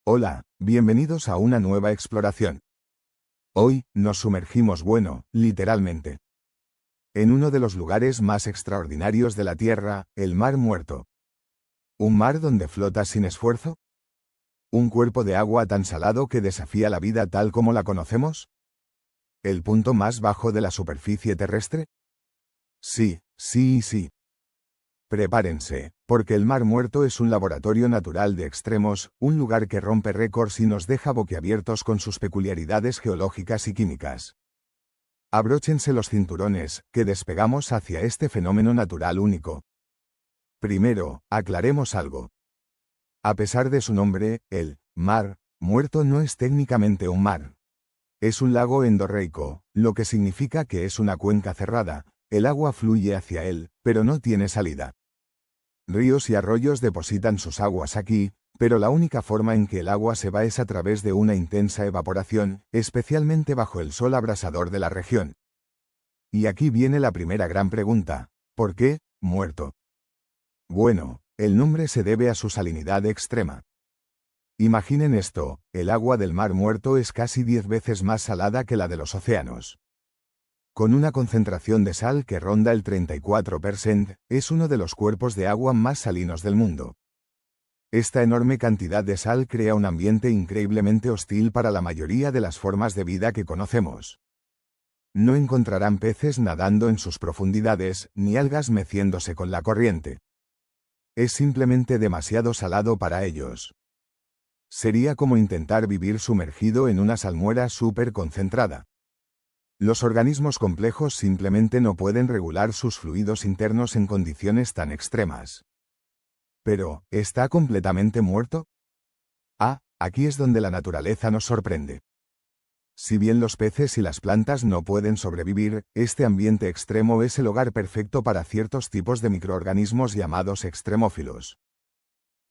Hola, bienvenidos a una nueva exploración. Hoy, nos sumergimos, literalmente, en uno de los lugares más extraordinarios de la Tierra, el Mar Muerto. ¿Un mar donde flota sin esfuerzo? ¿Un cuerpo de agua tan salado que desafía la vida tal como la conocemos? ¿El punto más bajo de la superficie terrestre? Sí, sí y sí. Prepárense, porque el Mar Muerto es un laboratorio natural de extremos, un lugar que rompe récords y nos deja boquiabiertos con sus peculiaridades geológicas y químicas. Abróchense los cinturones, que despegamos hacia este fenómeno natural único. Primero, aclaremos algo. A pesar de su nombre, el Mar Muerto no es técnicamente un mar. Es un lago endorreico, lo que significa que es una cuenca cerrada. El agua fluye hacia él, pero no tiene salida. Ríos y arroyos depositan sus aguas aquí, pero la única forma en que el agua se va es a través de una intensa evaporación, especialmente bajo el sol abrasador de la región. Y aquí viene la primera gran pregunta: ¿por qué muerto? Bueno, el nombre se debe a su salinidad extrema. Imaginen esto: el agua del Mar Muerto es casi 10 veces más salada que la de los océanos. Con una concentración de sal que ronda el 34%, es uno de los cuerpos de agua más salinos del mundo. Esta enorme cantidad de sal crea un ambiente increíblemente hostil para la mayoría de las formas de vida que conocemos. No encontrarán peces nadando en sus profundidades, ni algas meciéndose con la corriente. Es simplemente demasiado salado para ellos. Sería como intentar vivir sumergido en una salmuera súper concentrada. Los organismos complejos simplemente no pueden regular sus fluidos internos en condiciones tan extremas. Pero, ¿está completamente muerto? Aquí es donde la naturaleza nos sorprende. Si bien los peces y las plantas no pueden sobrevivir, este ambiente extremo es el hogar perfecto para ciertos tipos de microorganismos llamados extremófilos.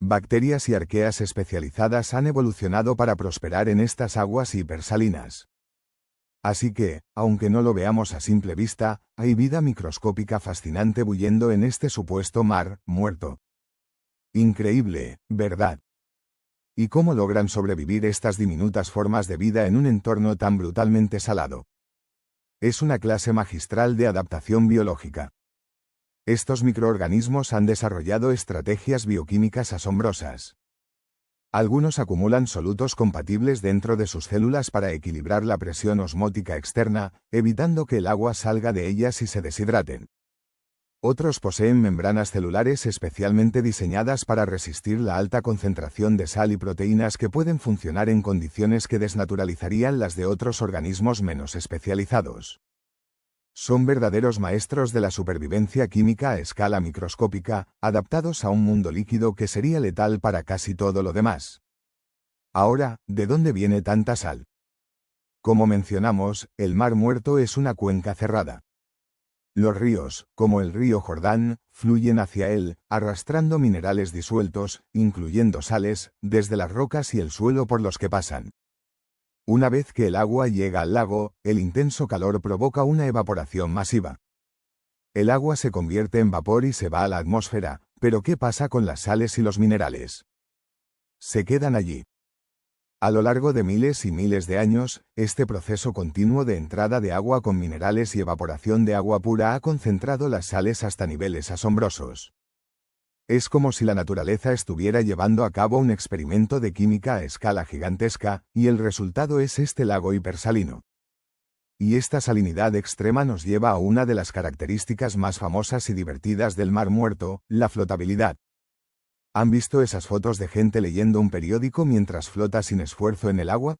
Bacterias y arqueas especializadas han evolucionado para prosperar en estas aguas hipersalinas. Así que, aunque no lo veamos a simple vista, hay vida microscópica fascinante bullendo en este supuesto mar muerto. Increíble, ¿verdad? ¿Y cómo logran sobrevivir estas diminutas formas de vida en un entorno tan brutalmente salado? Es una clase magistral de adaptación biológica. Estos microorganismos han desarrollado estrategias bioquímicas asombrosas. Algunos acumulan solutos compatibles dentro de sus células para equilibrar la presión osmótica externa, evitando que el agua salga de ellas y se deshidraten. Otros poseen membranas celulares especialmente diseñadas para resistir la alta concentración de sal y proteínas que pueden funcionar en condiciones que desnaturalizarían las de otros organismos menos especializados. Son verdaderos maestros de la supervivencia química a escala microscópica, adaptados a un mundo líquido que sería letal para casi todo lo demás. Ahora, ¿de dónde viene tanta sal? Como mencionamos, el Mar Muerto es una cuenca cerrada. Los ríos, como el río Jordán, fluyen hacia él, arrastrando minerales disueltos, incluyendo sales, desde las rocas y el suelo por los que pasan. Una vez que el agua llega al lago, el intenso calor provoca una evaporación masiva. El agua se convierte en vapor y se va a la atmósfera, pero ¿qué pasa con las sales y los minerales? Se quedan allí. A lo largo de miles y miles de años, este proceso continuo de entrada de agua con minerales y evaporación de agua pura ha concentrado las sales hasta niveles asombrosos. Es como si la naturaleza estuviera llevando a cabo un experimento de química a escala gigantesca, y el resultado es este lago hipersalino. Y esta salinidad extrema nos lleva a una de las características más famosas y divertidas del Mar Muerto, la flotabilidad. ¿Han visto esas fotos de gente leyendo un periódico mientras flota sin esfuerzo en el agua?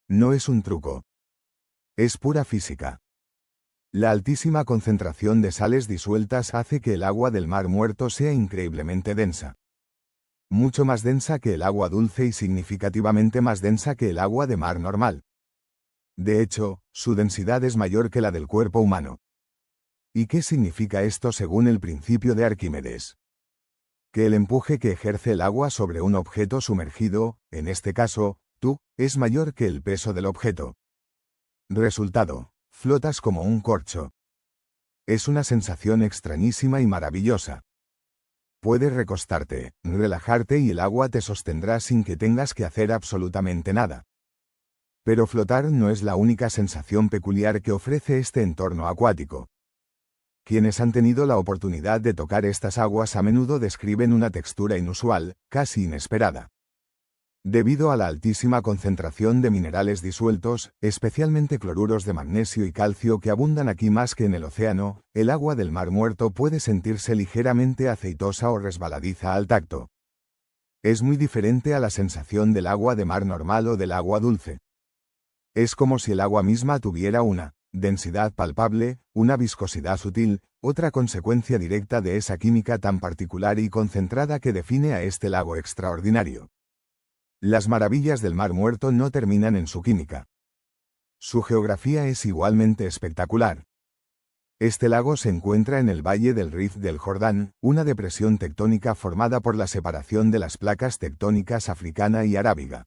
No es un truco. Es pura física. La altísima concentración de sales disueltas hace que el agua del Mar Muerto sea increíblemente densa. Mucho más densa que el agua dulce y significativamente más densa que el agua de mar normal. De hecho, su densidad es mayor que la del cuerpo humano. ¿Y qué significa esto según el principio de Arquímedes? Que el empuje que ejerce el agua sobre un objeto sumergido, en este caso, tú, es mayor que el peso del objeto. Resultado: flotas como un corcho. Es una sensación extrañísima y maravillosa. Puedes recostarte, relajarte y el agua te sostendrá sin que tengas que hacer absolutamente nada. Pero flotar no es la única sensación peculiar que ofrece este entorno acuático. Quienes han tenido la oportunidad de tocar estas aguas a menudo describen una textura inusual, casi inesperada. Debido a la altísima concentración de minerales disueltos, especialmente cloruros de magnesio y calcio que abundan aquí más que en el océano, el agua del Mar Muerto puede sentirse ligeramente aceitosa o resbaladiza al tacto. Es muy diferente a la sensación del agua de mar normal o del agua dulce. Es como si el agua misma tuviera una densidad palpable, una viscosidad sutil, otra consecuencia directa de esa química tan particular y concentrada que define a este lago extraordinario. Las maravillas del Mar Muerto no terminan en su química. Su geografía es igualmente espectacular. Este lago se encuentra en el valle del Rif del Jordán, una depresión tectónica formada por la separación de las placas tectónicas africana y arábiga.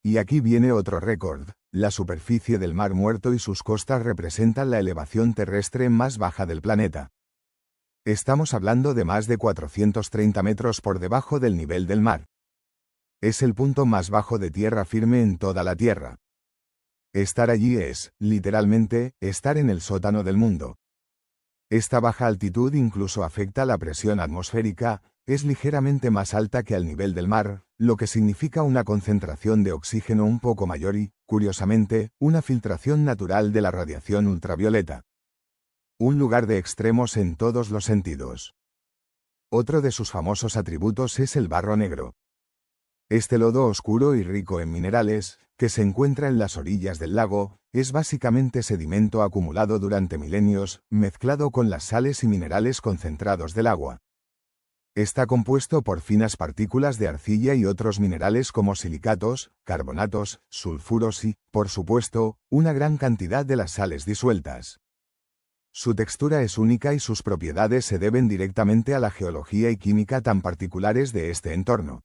Y aquí viene otro récord: la superficie del Mar Muerto y sus costas representan la elevación terrestre más baja del planeta. Estamos hablando de más de 430 metros por debajo del nivel del mar. Es el punto más bajo de tierra firme en toda la Tierra. Estar allí es, literalmente, estar en el sótano del mundo. Esta baja altitud incluso afecta la presión atmosférica, es ligeramente más alta que al nivel del mar, lo que significa una concentración de oxígeno un poco mayor y, curiosamente, una filtración natural de la radiación ultravioleta. Un lugar de extremos en todos los sentidos. Otro de sus famosos atributos es el barro negro. Este lodo oscuro y rico en minerales, que se encuentra en las orillas del lago, es básicamente sedimento acumulado durante milenios, mezclado con las sales y minerales concentrados del agua. Está compuesto por finas partículas de arcilla y otros minerales como silicatos, carbonatos, sulfuros y, por supuesto, una gran cantidad de las sales disueltas. Su textura es única y sus propiedades se deben directamente a la geología y química tan particulares de este entorno.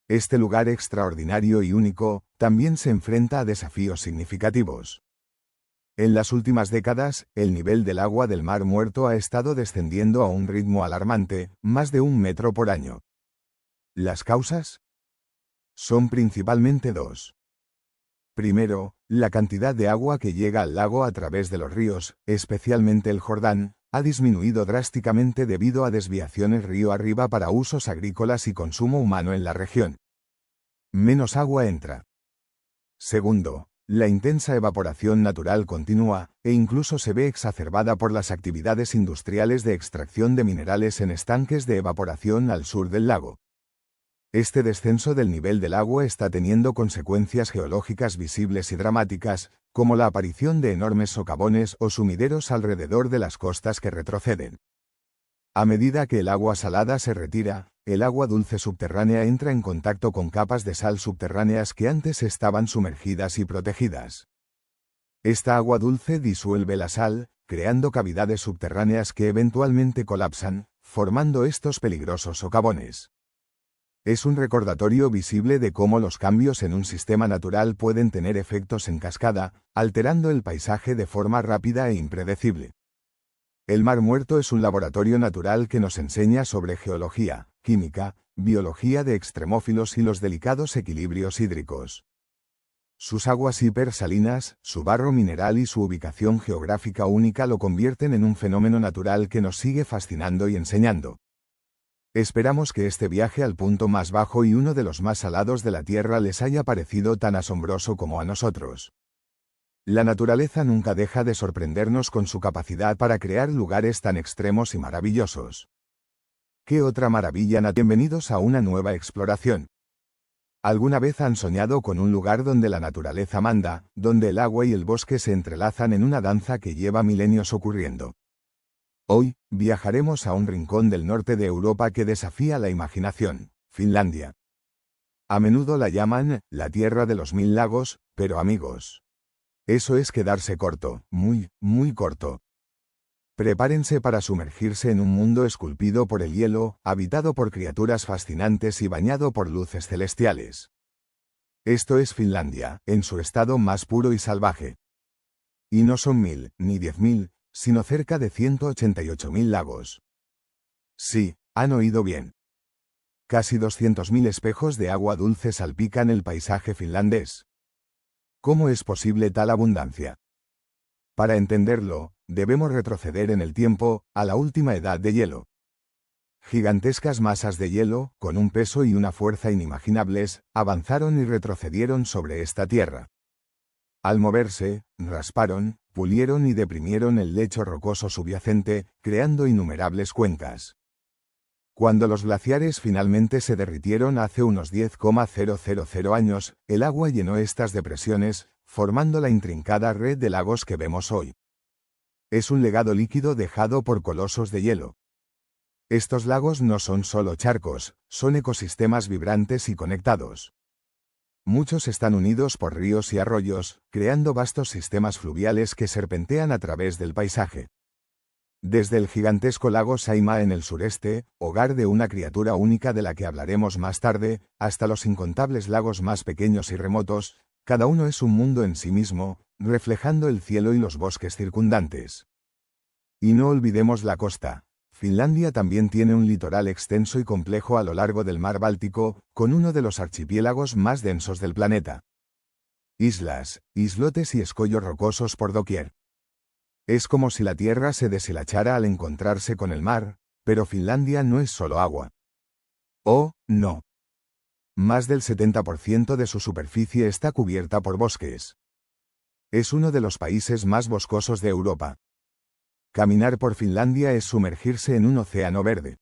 Este lugar extraordinario y único, también se enfrenta a desafíos significativos. En las últimas décadas, el nivel del agua del Mar Muerto ha estado descendiendo a un ritmo alarmante, más de 1 metro por año. ¿Las causas? Son principalmente dos. Primero, la cantidad de agua que llega al lago a través de los ríos, especialmente el Jordán, ha disminuido drásticamente debido a desviaciones río arriba para usos agrícolas y consumo humano en la región. Menos agua entra. Segundo, la intensa evaporación natural continúa, e incluso se ve exacerbada por las actividades industriales de extracción de minerales en estanques de evaporación al sur del lago. Este descenso del nivel del agua está teniendo consecuencias geológicas visibles y dramáticas, como la aparición de enormes socavones o sumideros alrededor de las costas que retroceden. A medida que el agua salada se retira, el agua dulce subterránea entra en contacto con capas de sal subterráneas que antes estaban sumergidas y protegidas. Esta agua dulce disuelve la sal, creando cavidades subterráneas que eventualmente colapsan, formando estos peligrosos socavones. Es un recordatorio visible de cómo los cambios en un sistema natural pueden tener efectos en cascada, alterando el paisaje de forma rápida e impredecible. El Mar Muerto es un laboratorio natural que nos enseña sobre geología, química, biología de extremófilos y los delicados equilibrios hídricos. Sus aguas hipersalinas, su barro mineral y su ubicación geográfica única lo convierten en un fenómeno natural que nos sigue fascinando y enseñando. Esperamos que este viaje al punto más bajo y uno de los más salados de la Tierra les haya parecido tan asombroso como a nosotros. La naturaleza nunca deja de sorprendernos con su capacidad para crear lugares tan extremos y maravillosos. ¿Qué otra maravilla? Bienvenidos a una nueva exploración. ¿Alguna vez han soñado con un lugar donde la naturaleza manda, donde el agua y el bosque se entrelazan en una danza que lleva milenios ocurriendo? Hoy, viajaremos a un rincón del norte de Europa que desafía la imaginación: Finlandia. A menudo la llaman la tierra de los 1000 lagos, pero amigos, eso es quedarse corto, muy, muy corto. Prepárense para sumergirse en un mundo esculpido por el hielo, habitado por criaturas fascinantes y bañado por luces celestiales. Esto es Finlandia, en su estado más puro y salvaje. Y no son 1000, ni 10.000, sino cerca de 188.000 lagos. Sí, Han oído bien. Casi 200.000 espejos de agua dulce salpican el paisaje finlandés. ¿Cómo es posible tal abundancia? Para entenderlo, debemos retroceder en el tiempo, a la última edad de hielo. Gigantescas masas de hielo, con un peso y una fuerza inimaginables, avanzaron y retrocedieron sobre esta tierra. Al moverse, rasparon, pulieron y deprimieron el lecho rocoso subyacente, creando innumerables cuencas. Cuando los glaciares finalmente se derritieron hace unos 10,000 años, el agua llenó estas depresiones, formando la intrincada red de lagos que vemos hoy. Es un legado líquido dejado por colosos de hielo. Estos lagos no son solo charcos, son ecosistemas vibrantes y conectados. Muchos están unidos por ríos y arroyos, creando vastos sistemas fluviales que serpentean a través del paisaje. Desde el gigantesco lago Saimaa en el sureste, hogar de una criatura única de la que hablaremos más tarde, hasta los incontables lagos más pequeños y remotos, cada uno es un mundo en sí mismo, reflejando el cielo y los bosques circundantes. Y no olvidemos la costa. Finlandia también tiene un litoral extenso y complejo a lo largo del mar Báltico, con uno de los archipiélagos más densos del planeta. Islas, islotes y escollos rocosos por doquier. Es como si la tierra se deshilachara al encontrarse con el mar, pero Finlandia no es solo agua. Oh, no. Más del 70% de su superficie está cubierta por bosques. Es uno de los países más boscosos de Europa. Caminar por Finlandia es sumergirse en un océano verde.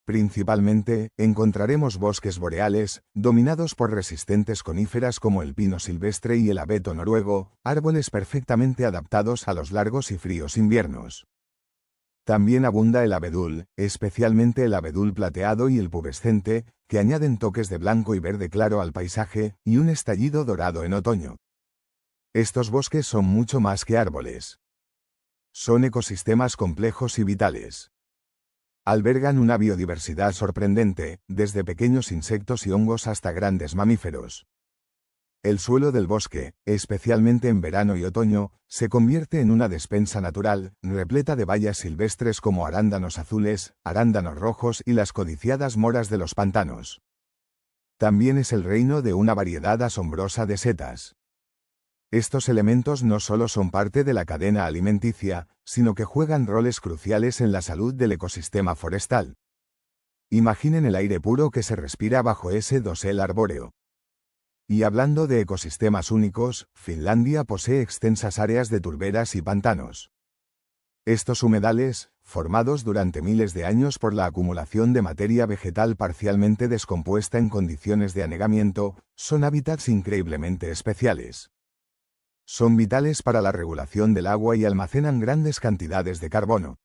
Principalmente, encontraremos bosques boreales, dominados por resistentes coníferas como el pino silvestre y el abeto noruego, árboles perfectamente adaptados a los largos y fríos inviernos. También abunda el abedul, especialmente el abedul plateado y el pubescente, que añaden toques de blanco y verde claro al paisaje, y un estallido dorado en otoño. Estos bosques son mucho más que árboles. Son ecosistemas complejos y vitales. Albergan una biodiversidad sorprendente, desde pequeños insectos y hongos hasta grandes mamíferos. El suelo del bosque, especialmente en verano y otoño, se convierte en una despensa natural, repleta de bayas silvestres como arándanos azules, arándanos rojos y las codiciadas moras de los pantanos. También es el reino de una variedad asombrosa de setas. Estos elementos no solo son parte de la cadena alimenticia, sino que juegan roles cruciales en la salud del ecosistema forestal. Imaginen el aire puro que se respira bajo ese dosel arbóreo. Y hablando de ecosistemas únicos, Finlandia posee extensas áreas de turberas y pantanos. Estos humedales, formados durante miles de años por la acumulación de materia vegetal parcialmente descompuesta en condiciones de anegamiento, son hábitats increíblemente especiales. Son vitales para la regulación del agua y almacenan grandes cantidades de carbono.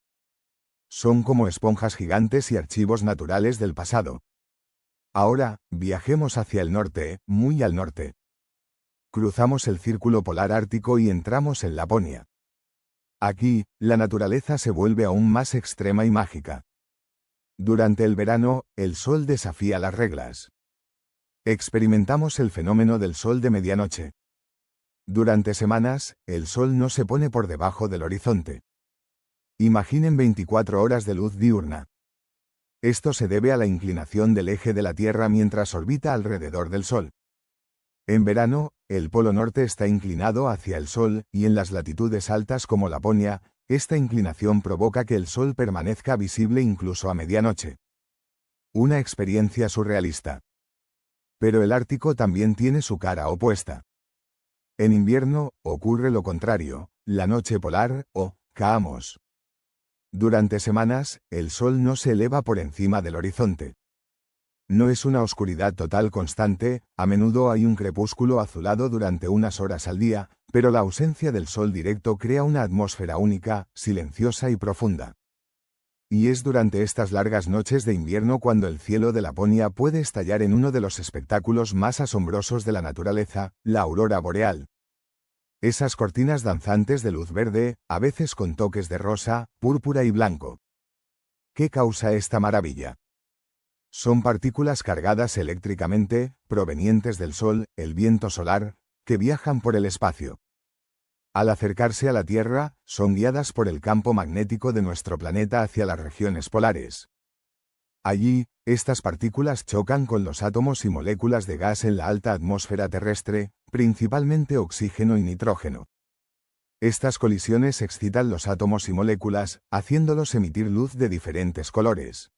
Son como esponjas gigantes y archivos naturales del pasado. Ahora, viajemos hacia el norte, muy al norte. Cruzamos el círculo polar ártico y entramos en Laponia. Aquí, la naturaleza se vuelve aún más extrema y mágica. Durante el verano, el sol desafía las reglas. Experimentamos el fenómeno del sol de medianoche. Durante semanas, el sol no se pone por debajo del horizonte. Imaginen 24 horas de luz diurna. Esto se debe a la inclinación del eje de la Tierra mientras orbita alrededor del Sol. En verano, el polo norte está inclinado hacia el Sol, y en las latitudes altas como Laponia, esta inclinación provoca que el Sol permanezca visible incluso a medianoche. Una experiencia surrealista. Pero el Ártico también tiene su cara opuesta. En invierno, ocurre lo contrario, la noche polar, o caamos. Durante semanas, el sol no se eleva por encima del horizonte. No es una oscuridad total constante, a menudo hay un crepúsculo azulado durante unas horas al día, pero la ausencia del sol directo crea una atmósfera única, silenciosa y profunda. Y es durante estas largas noches de invierno cuando el cielo de Laponia puede estallar en uno de los espectáculos más asombrosos de la naturaleza, la aurora boreal. Esas cortinas danzantes de luz verde, a veces con toques de rosa, púrpura y blanco. ¿Qué causa esta maravilla? Son partículas cargadas eléctricamente, provenientes del Sol, el viento solar, que viajan por el espacio. Al acercarse a la Tierra, son guiadas por el campo magnético de nuestro planeta hacia las regiones polares. Allí, estas partículas chocan con los átomos y moléculas de gas en la alta atmósfera terrestre, principalmente oxígeno y nitrógeno. Estas colisiones excitan los átomos y moléculas, haciéndolos emitir luz de diferentes colores.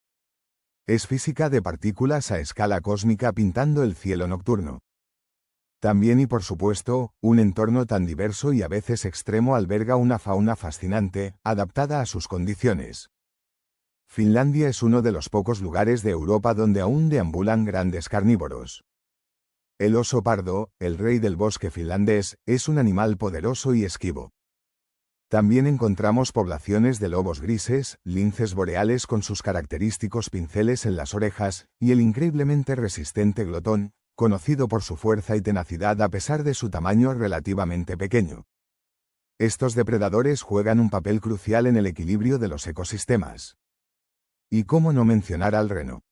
Es física de partículas a escala cósmica pintando el cielo nocturno. También y por supuesto, un entorno tan diverso y a veces extremo alberga una fauna fascinante, adaptada a sus condiciones. Finlandia es uno de los pocos lugares de Europa donde aún deambulan grandes carnívoros. El oso pardo, el rey del bosque finlandés, es un animal poderoso y esquivo. También encontramos poblaciones de lobos grises, linces boreales con sus característicos pinceles en las orejas, y el increíblemente resistente glotón, conocido por su fuerza y tenacidad a pesar de su tamaño relativamente pequeño. Estos depredadores juegan un papel crucial en el equilibrio de los ecosistemas. ¿Y cómo no mencionar al reno?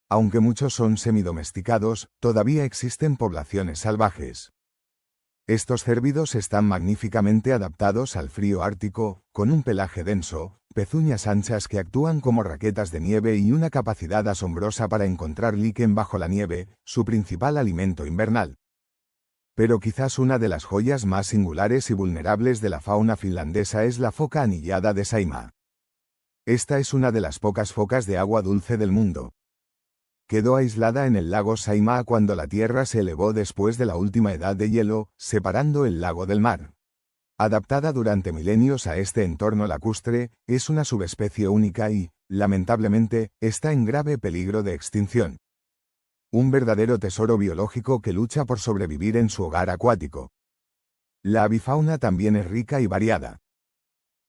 Aunque muchos son semidomesticados, todavía existen poblaciones salvajes. Estos cérvidos están magníficamente adaptados al frío ártico, con un pelaje denso, pezuñas anchas que actúan como raquetas de nieve y una capacidad asombrosa para encontrar líquen bajo la nieve, su principal alimento invernal. Pero quizás una de las joyas más singulares y vulnerables de la fauna finlandesa es la foca anillada de Saimaa. Esta es una de las pocas focas de agua dulce del mundo. Quedó aislada en el lago Saimaa cuando la Tierra se elevó después de la última edad de hielo, separando el lago del mar. Adaptada durante milenios a este entorno lacustre, es una subespecie única y, lamentablemente, está en grave peligro de extinción. Un verdadero tesoro biológico que lucha por sobrevivir en su hogar acuático. La avifauna también es rica y variada.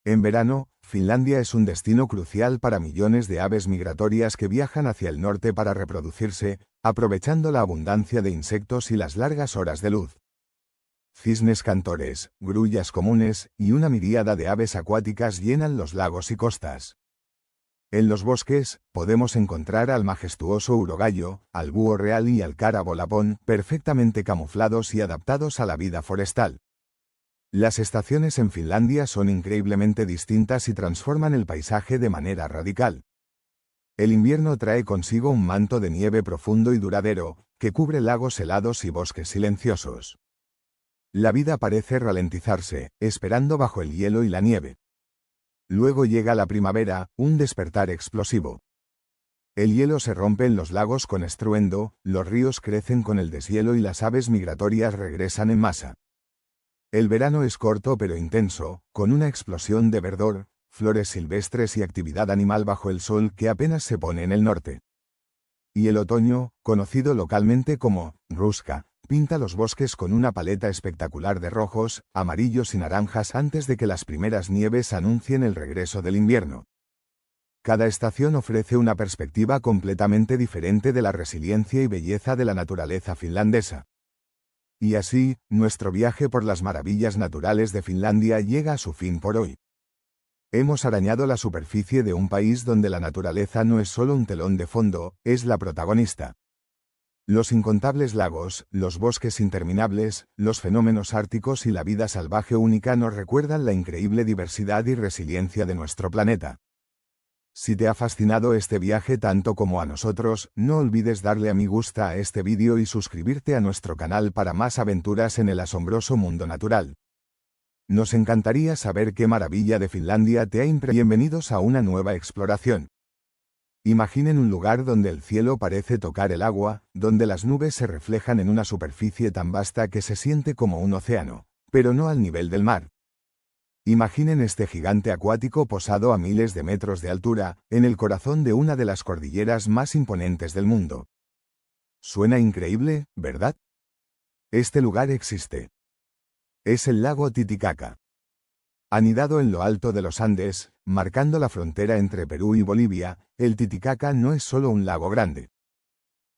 En verano, Finlandia es un destino crucial para millones de aves migratorias que viajan hacia el norte para reproducirse, aprovechando la abundancia de insectos y las largas horas de luz. Cisnes cantores, grullas comunes, y una miríada de aves acuáticas llenan los lagos y costas. En los bosques, podemos encontrar al majestuoso urogallo, al búho real y al cárabo lapón, perfectamente camuflados y adaptados a la vida forestal. Las estaciones en Finlandia son increíblemente distintas y transforman el paisaje de manera radical. El invierno trae consigo un manto de nieve profundo y duradero, que cubre lagos helados y bosques silenciosos. La vida parece ralentizarse, esperando bajo el hielo y la nieve. Luego llega la primavera, un despertar explosivo. El hielo se rompe en los lagos con estruendo, los ríos crecen con el deshielo y las aves migratorias regresan en masa. El verano es corto pero intenso, con una explosión de verdor, flores silvestres y actividad animal bajo el sol que apenas se pone en el norte. Y el otoño, conocido localmente como ruska, pinta los bosques con una paleta espectacular de rojos, amarillos y naranjas antes de que las primeras nieves anuncien el regreso del invierno. Cada estación ofrece una perspectiva completamente diferente de la resiliencia y belleza de la naturaleza finlandesa. Y así, nuestro viaje por las maravillas naturales de Finlandia llega a su fin por hoy. Hemos arañado la superficie de un país donde la naturaleza no es solo un telón de fondo, es la protagonista. Los incontables lagos, los bosques interminables, los fenómenos árticos y la vida salvaje única nos recuerdan la increíble diversidad y resiliencia de nuestro planeta. Si te ha fascinado este viaje tanto como a nosotros, no olvides darle a me gusta a este vídeo y suscribirte a nuestro canal para más aventuras en el asombroso mundo natural. Nos encantaría saber qué maravilla de Finlandia te ha impresionado. Bienvenidos a una nueva exploración. Imaginen un lugar donde el cielo parece tocar el agua, donde las nubes se reflejan en una superficie tan vasta que se siente como un océano, pero no al nivel del mar. Imaginen este gigante acuático posado a miles de metros de altura, en el corazón de una de las cordilleras más imponentes del mundo. Suena increíble, ¿verdad? Este lugar existe. Es el lago Titicaca. Anidado en lo alto de los Andes, marcando la frontera entre Perú y Bolivia, el Titicaca no es solo un lago grande.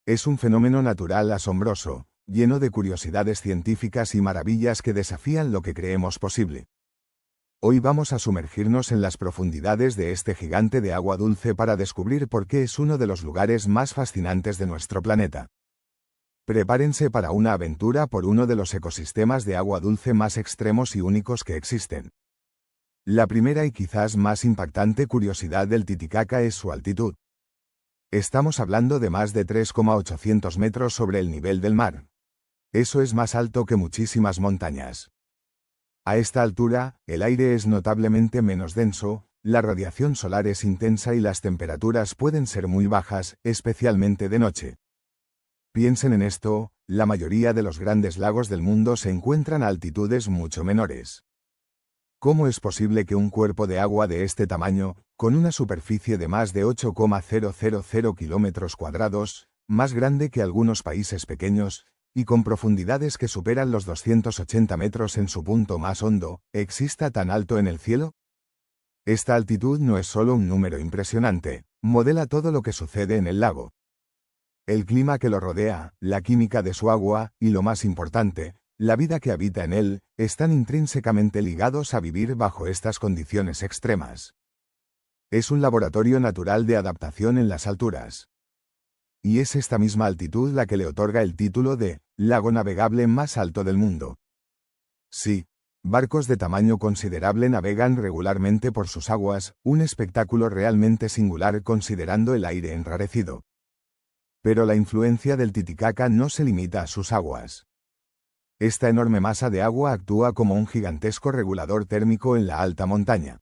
Es un fenómeno natural asombroso, lleno de curiosidades científicas y maravillas que desafían lo que creemos posible. Hoy vamos a sumergirnos en las profundidades de este gigante de agua dulce para descubrir por qué es uno de los lugares más fascinantes de nuestro planeta. Prepárense para una aventura por uno de los ecosistemas de agua dulce más extremos y únicos que existen. La primera y quizás más impactante curiosidad del Titicaca es su altitud. Estamos hablando de más de 3,800 metros sobre el nivel del mar. Eso es más alto que muchísimas montañas. A esta altura, el aire es notablemente menos denso, la radiación solar es intensa y las temperaturas pueden ser muy bajas, especialmente de noche. Piensen en esto, la mayoría de los grandes lagos del mundo se encuentran a altitudes mucho menores. ¿Cómo es posible que un cuerpo de agua de este tamaño, con una superficie de más de 8,000 kilómetros cuadrados, más grande que algunos países pequeños, y con profundidades que superan los 280 metros en su punto más hondo, exista tan alto en el cielo? Esta altitud no es solo un número impresionante, modela todo lo que sucede en el lago. El clima que lo rodea, la química de su agua, y lo más importante, la vida que habita en él, están intrínsecamente ligados a vivir bajo estas condiciones extremas. Es un laboratorio natural de adaptación en las alturas. Y es esta misma altitud la que le otorga el título de lago navegable más alto del mundo. Sí, barcos de tamaño considerable navegan regularmente por sus aguas, un espectáculo realmente singular considerando el aire enrarecido. Pero la influencia del Titicaca no se limita a sus aguas. Esta enorme masa de agua actúa como un gigantesco regulador térmico en la alta montaña.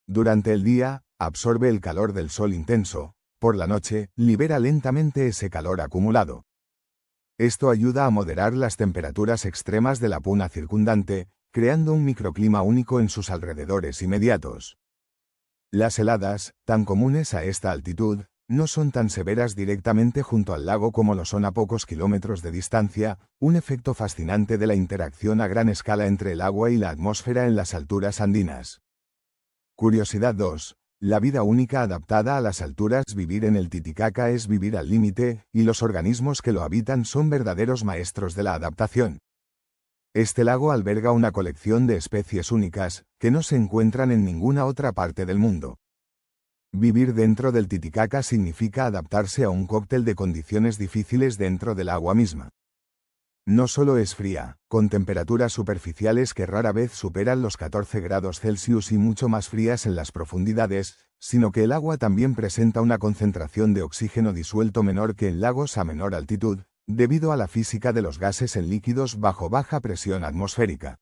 Durante el día, absorbe el calor del sol intenso, por la noche, libera lentamente ese calor acumulado. Esto ayuda a moderar las temperaturas extremas de la puna circundante, creando un microclima único en sus alrededores inmediatos. Las heladas, tan comunes a esta altitud, no son tan severas directamente junto al lago como lo son a pocos kilómetros de distancia, un efecto fascinante de la interacción a gran escala entre el agua y la atmósfera en las alturas andinas. Curiosidad 2. La vida única adaptada a las alturas. Vivir en el Titicaca es vivir al límite, y los organismos que lo habitan son verdaderos maestros de la adaptación. Este lago alberga una colección de especies únicas, que no se encuentran en ninguna otra parte del mundo. Vivir dentro del Titicaca significa adaptarse a un cóctel de condiciones difíciles dentro del agua misma. No solo es fría, con temperaturas superficiales que rara vez superan los 14 grados Celsius y mucho más frías en las profundidades, sino que el agua también presenta una concentración de oxígeno disuelto menor que en lagos a menor altitud, debido a la física de los gases en líquidos bajo baja presión atmosférica.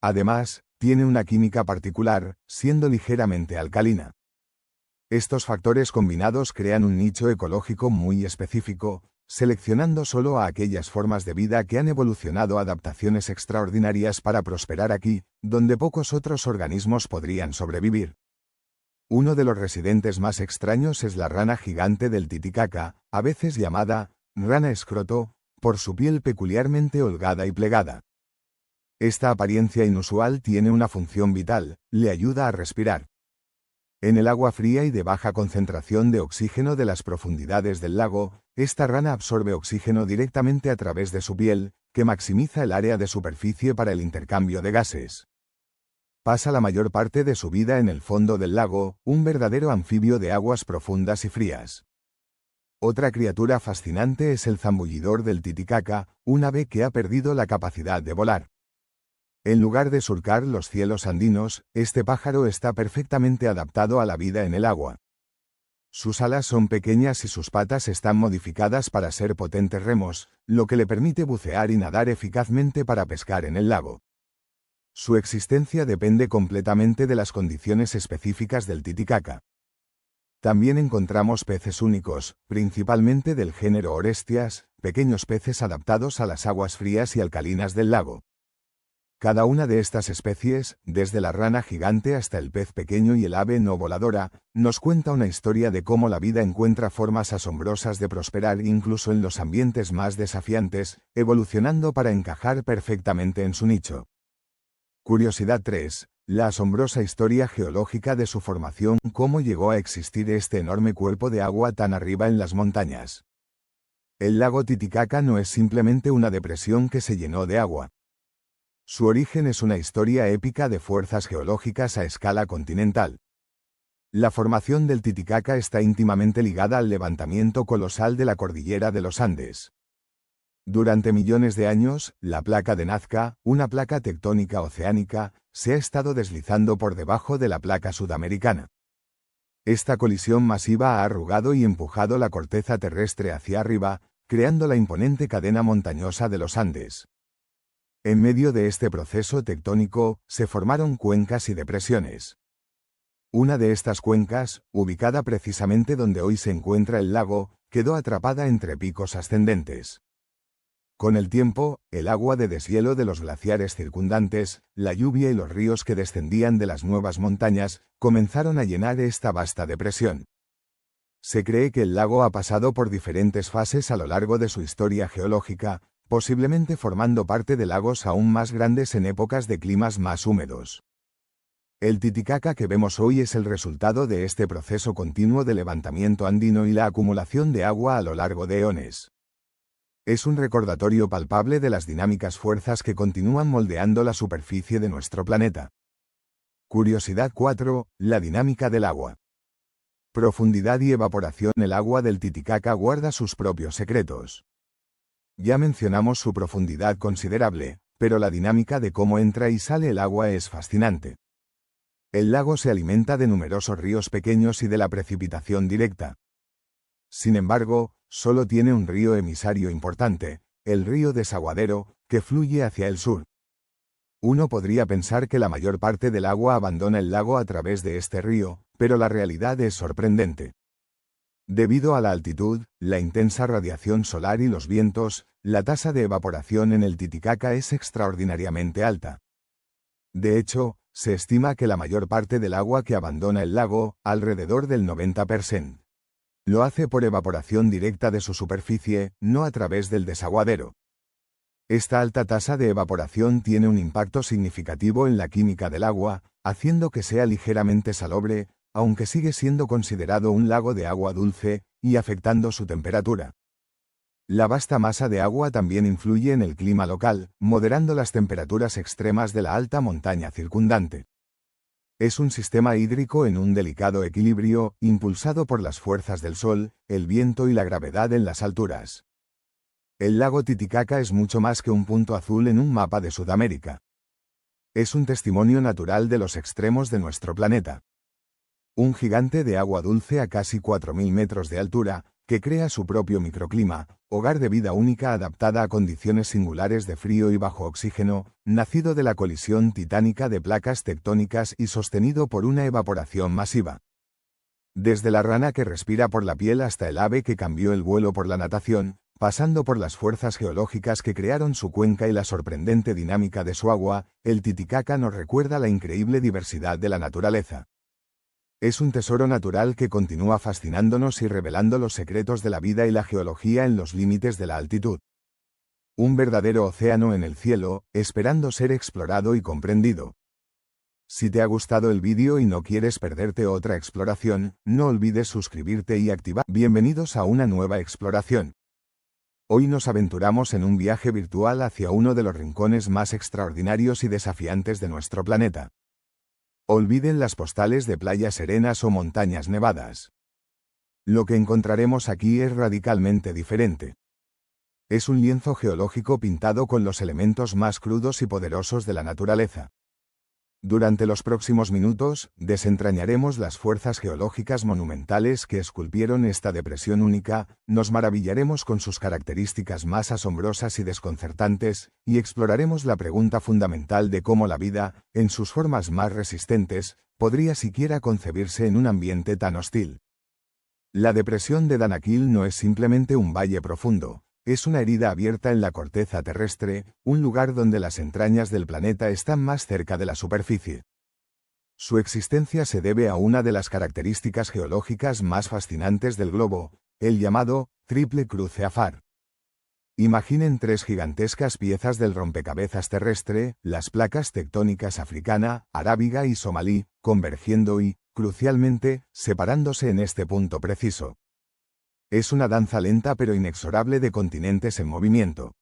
Además, tiene una química particular, siendo ligeramente alcalina. Estos factores combinados crean un nicho ecológico muy específico, seleccionando solo a aquellas formas de vida que han evolucionado adaptaciones extraordinarias para prosperar aquí, donde pocos otros organismos podrían sobrevivir. Uno de los residentes más extraños es la rana gigante del Titicaca, a veces llamada rana escroto, por su piel peculiarmente holgada y plegada. Esta apariencia inusual tiene una función vital, le ayuda a respirar. En el agua fría y de baja concentración de oxígeno de las profundidades del lago, esta rana absorbe oxígeno directamente a través de su piel, que maximiza el área de superficie para el intercambio de gases. Pasa la mayor parte de su vida en el fondo del lago, un verdadero anfibio de aguas profundas y frías. Otra criatura fascinante es el zambullidor del Titicaca, un ave que ha perdido la capacidad de volar. En lugar de surcar los cielos andinos, este pájaro está perfectamente adaptado a la vida en el agua. Sus alas son pequeñas y sus patas están modificadas para ser potentes remos, lo que le permite bucear y nadar eficazmente para pescar en el lago. Su existencia depende completamente de las condiciones específicas del Titicaca. También encontramos peces únicos, principalmente del género Orestias, pequeños peces adaptados a las aguas frías y alcalinas del lago. Cada una de estas especies, desde la rana gigante hasta el pez pequeño y el ave no voladora, nos cuenta una historia de cómo la vida encuentra formas asombrosas de prosperar incluso en los ambientes más desafiantes, evolucionando para encajar perfectamente en su nicho. Curiosidad 3. La asombrosa historia geológica de su formación. ¿Cómo llegó a existir este enorme cuerpo de agua tan arriba en las montañas? El lago Titicaca no es simplemente una depresión que se llenó de agua. Su origen es una historia épica de fuerzas geológicas a escala continental. La formación del Titicaca está íntimamente ligada al levantamiento colosal de la cordillera de los Andes. Durante millones de años, la placa de Nazca, una placa tectónica oceánica, se ha estado deslizando por debajo de la placa sudamericana. Esta colisión masiva ha arrugado y empujado la corteza terrestre hacia arriba, creando la imponente cadena montañosa de los Andes. En medio de este proceso tectónico, se formaron cuencas y depresiones. Una de estas cuencas, ubicada precisamente donde hoy se encuentra el lago, quedó atrapada entre picos ascendentes. Con el tiempo, el agua de deshielo de los glaciares circundantes, la lluvia y los ríos que descendían de las nuevas montañas, comenzaron a llenar esta vasta depresión. Se cree que el lago ha pasado por diferentes fases a lo largo de su historia geológica, posiblemente formando parte de lagos aún más grandes en épocas de climas más húmedos. El Titicaca que vemos hoy es el resultado de este proceso continuo de levantamiento andino y la acumulación de agua a lo largo de eones. Es un recordatorio palpable de las dinámicas fuerzas que continúan moldeando la superficie de nuestro planeta. Curiosidad 4. La dinámica del agua. Profundidad y evaporación. El agua del Titicaca guarda sus propios secretos. Ya mencionamos su profundidad considerable, pero la dinámica de cómo entra y sale el agua es fascinante. El lago se alimenta de numerosos ríos pequeños y de la precipitación directa. Sin embargo, solo tiene un río emisario importante, el río Desaguadero, que fluye hacia el sur. Uno podría pensar que la mayor parte del agua abandona el lago a través de este río, pero la realidad es sorprendente. Debido a la altitud, la intensa radiación solar y los vientos, la tasa de evaporación en el Titicaca es extraordinariamente alta. De hecho, se estima que la mayor parte del agua que abandona el lago, alrededor del 90%, lo hace por evaporación directa de su superficie, no a través del desaguadero. Esta alta tasa de evaporación tiene un impacto significativo en la química del agua, haciendo que sea ligeramente salobre, aunque sigue siendo considerado un lago de agua dulce, y afectando su temperatura. La vasta masa de agua también influye en el clima local, moderando las temperaturas extremas de la alta montaña circundante. Es un sistema hídrico en un delicado equilibrio, impulsado por las fuerzas del sol, el viento y la gravedad en las alturas. El lago Titicaca es mucho más que un punto azul en un mapa de Sudamérica. Es un testimonio natural de los extremos de nuestro planeta. Un gigante de agua dulce a casi 4.000 metros de altura, que crea su propio microclima, hogar de vida única adaptada a condiciones singulares de frío y bajo oxígeno, nacido de la colisión titánica de placas tectónicas y sostenido por una evaporación masiva. Desde la rana que respira por la piel hasta el ave que cambió el vuelo por la natación, pasando por las fuerzas geológicas que crearon su cuenca y la sorprendente dinámica de su agua, el Titicaca nos recuerda la increíble diversidad de la naturaleza. Es un tesoro natural que continúa fascinándonos y revelando los secretos de la vida y la geología en los límites de la altitud. Un verdadero océano en el cielo, esperando ser explorado y comprendido. Si te ha gustado el vídeo y no quieres perderte otra exploración, no olvides suscribirte y activar. Bienvenidos a una nueva exploración. Hoy nos aventuramos en un viaje virtual hacia uno de los rincones más extraordinarios y desafiantes de nuestro planeta. Olviden las postales de playas serenas o montañas nevadas. Lo que encontraremos aquí es radicalmente diferente. Es un lienzo geológico pintado con los elementos más crudos y poderosos de la naturaleza. Durante los próximos minutos, desentrañaremos las fuerzas geológicas monumentales que esculpieron esta depresión única, nos maravillaremos con sus características más asombrosas y desconcertantes, y exploraremos la pregunta fundamental de cómo la vida, en sus formas más resistentes, podría siquiera concebirse en un ambiente tan hostil. La depresión de Danakil no es simplemente un valle profundo. Es una herida abierta en la corteza terrestre, un lugar donde las entrañas del planeta están más cerca de la superficie. Su existencia se debe a una de las características geológicas más fascinantes del globo, el llamado Triple Cruce Afar. Imaginen tres gigantescas piezas del rompecabezas terrestre, las placas tectónicas africana, arábiga y somalí, convergiendo y, crucialmente, separándose en este punto preciso. Es una danza lenta pero inexorable de continentes en movimiento.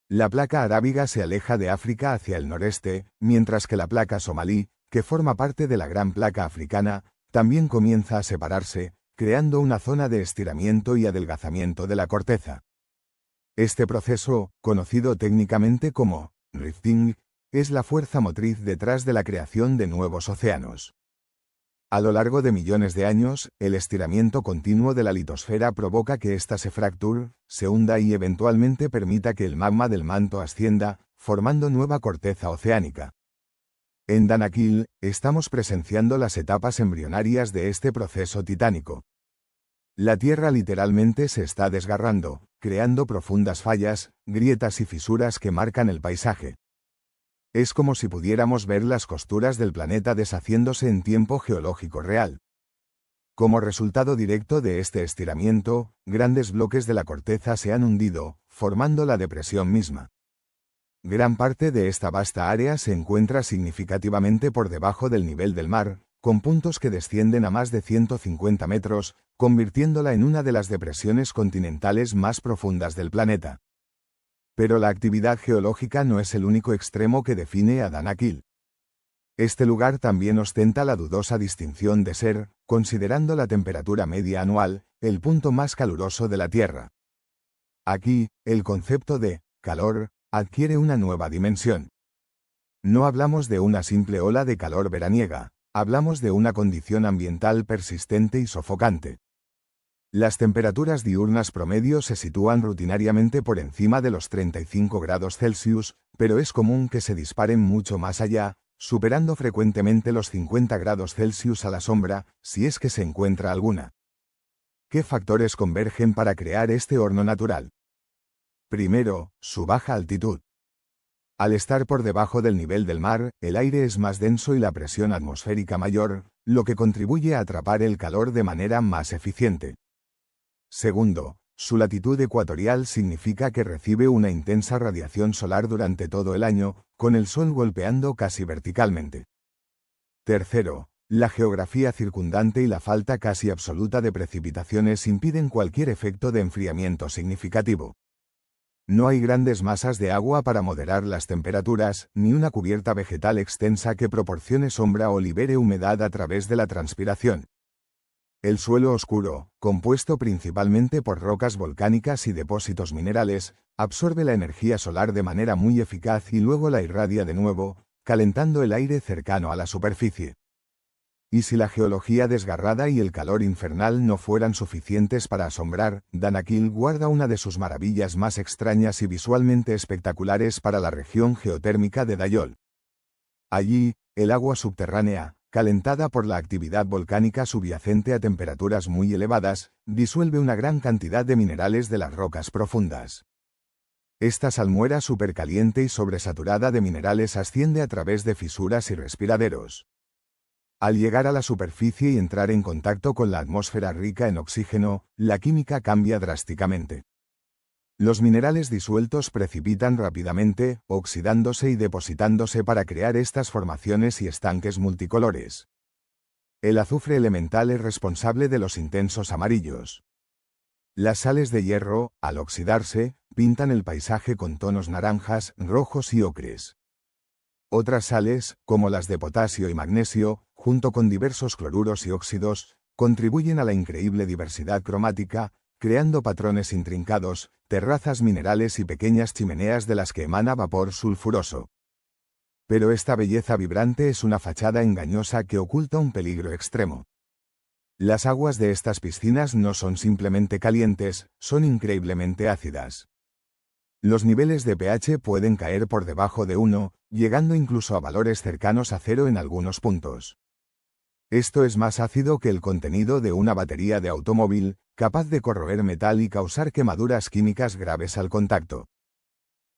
La placa arábiga se aleja de África hacia el noreste, mientras que la placa somalí, que forma parte de la gran placa africana, también comienza a separarse, creando una zona de estiramiento y adelgazamiento de la corteza. Este proceso, conocido técnicamente como rifting, es la fuerza motriz detrás de la creación de nuevos océanos. A lo largo de millones de años, el estiramiento continuo de la litosfera provoca que ésta se fracture, se hunda y eventualmente permita que el magma del manto ascienda, formando nueva corteza oceánica. En Danakil, estamos presenciando las etapas embrionarias de este proceso titánico. La Tierra literalmente se está desgarrando, creando profundas fallas, grietas y fisuras que marcan el paisaje. Es como si pudiéramos ver las costuras del planeta deshaciéndose en tiempo geológico real. Como resultado directo de este estiramiento, grandes bloques de la corteza se han hundido, formando la depresión misma. Gran parte de esta vasta área se encuentra significativamente por debajo del nivel del mar, con puntos que descienden a más de 150 metros, convirtiéndola en una de las depresiones continentales más profundas del planeta. Pero la actividad geológica no es el único extremo que define a Danakil. Este lugar también ostenta la dudosa distinción de ser, considerando la temperatura media anual, el punto más caluroso de la Tierra. Aquí, el concepto de calor adquiere una nueva dimensión. No hablamos de una simple ola de calor veraniega, hablamos de una condición ambiental persistente y sofocante. Las temperaturas diurnas promedio se sitúan rutinariamente por encima de los 35 grados Celsius, pero es común que se disparen mucho más allá, superando frecuentemente los 50 grados Celsius a la sombra, si es que se encuentra alguna. ¿Qué factores convergen para crear este horno natural? Primero, su baja altitud. Al estar por debajo del nivel del mar, el aire es más denso y la presión atmosférica mayor, lo que contribuye a atrapar el calor de manera más eficiente. Segundo, su latitud ecuatorial significa que recibe una intensa radiación solar durante todo el año, con el sol golpeando casi verticalmente. Tercero, la geografía circundante y la falta casi absoluta de precipitaciones impiden cualquier efecto de enfriamiento significativo. No hay grandes masas de agua para moderar las temperaturas, ni una cubierta vegetal extensa que proporcione sombra o libere humedad a través de la transpiración. El suelo oscuro, compuesto principalmente por rocas volcánicas y depósitos minerales, absorbe la energía solar de manera muy eficaz y luego la irradia de nuevo, calentando el aire cercano a la superficie. Y si la geología desgarrada y el calor infernal no fueran suficientes para asombrar, Danakil guarda una de sus maravillas más extrañas y visualmente espectaculares para la región geotérmica de Dayol. Allí, el agua subterránea, calentada por la actividad volcánica subyacente a temperaturas muy elevadas, disuelve una gran cantidad de minerales de las rocas profundas. Esta salmuera supercaliente y sobresaturada de minerales asciende a través de fisuras y respiraderos. Al llegar a la superficie y entrar en contacto con la atmósfera rica en oxígeno, la química cambia drásticamente. Los minerales disueltos precipitan rápidamente, oxidándose y depositándose para crear estas formaciones y estanques multicolores. El azufre elemental es responsable de los intensos amarillos. Las sales de hierro, al oxidarse, pintan el paisaje con tonos naranjas, rojos y ocres. Otras sales, como las de potasio y magnesio, junto con diversos cloruros y óxidos, contribuyen a la increíble diversidad cromática, creando patrones intrincados, terrazas minerales y pequeñas chimeneas de las que emana vapor sulfuroso. Pero esta belleza vibrante es una fachada engañosa que oculta un peligro extremo. Las aguas de estas piscinas no son simplemente calientes, son increíblemente ácidas. Los niveles de pH pueden caer por debajo de 1, llegando incluso a valores cercanos a 0 en algunos puntos. Esto es más ácido que el contenido de una batería de automóvil, capaz de corroer metal y causar quemaduras químicas graves al contacto.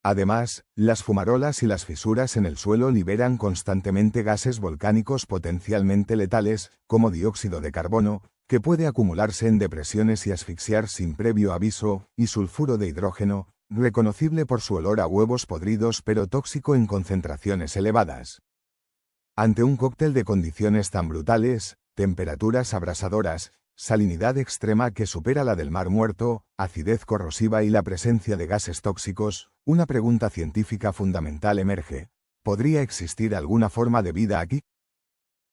Además, las fumarolas y las fisuras en el suelo liberan constantemente gases volcánicos potencialmente letales, como dióxido de carbono, que puede acumularse en depresiones y asfixiar sin previo aviso, y sulfuro de hidrógeno, reconocible por su olor a huevos podridos pero tóxico en concentraciones elevadas. Ante un cóctel de condiciones tan brutales, temperaturas abrasadoras, salinidad extrema que supera la del mar muerto, acidez corrosiva y la presencia de gases tóxicos, una pregunta científica fundamental emerge. ¿Podría existir alguna forma de vida aquí?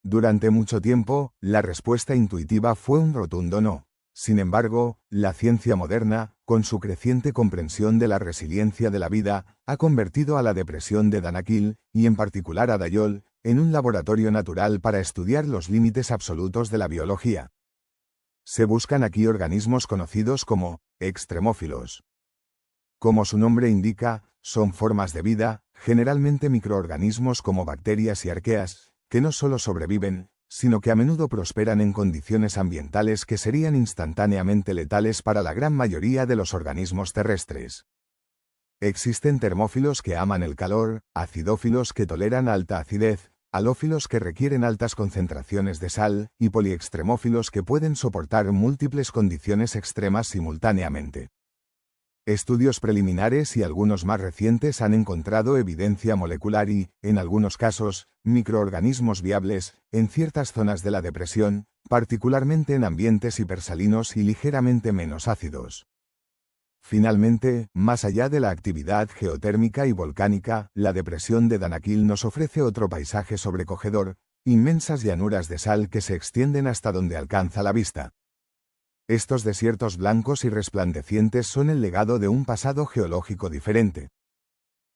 Durante mucho tiempo, la respuesta intuitiva fue un rotundo no. Sin embargo, la ciencia moderna, con su creciente comprensión de la resiliencia de la vida, ha convertido a la depresión de Danakil, y en particular a Dayol, en un laboratorio natural para estudiar los límites absolutos de la biología. Se buscan aquí organismos conocidos como extremófilos. Como su nombre indica, son formas de vida, generalmente microorganismos como bacterias y arqueas, que no solo sobreviven, sino que a menudo prosperan en condiciones ambientales que serían instantáneamente letales para la gran mayoría de los organismos terrestres. Existen termófilos que aman el calor, acidófilos que toleran alta acidez, halófilos que requieren altas concentraciones de sal, y poliextremófilos que pueden soportar múltiples condiciones extremas simultáneamente. Estudios preliminares y algunos más recientes han encontrado evidencia molecular y, en algunos casos, microorganismos viables, en ciertas zonas de la depresión, particularmente en ambientes hipersalinos y ligeramente menos ácidos. Finalmente, más allá de la actividad geotérmica y volcánica, la depresión de Danakil nos ofrece otro paisaje sobrecogedor, inmensas llanuras de sal que se extienden hasta donde alcanza la vista. Estos desiertos blancos y resplandecientes son el legado de un pasado geológico diferente.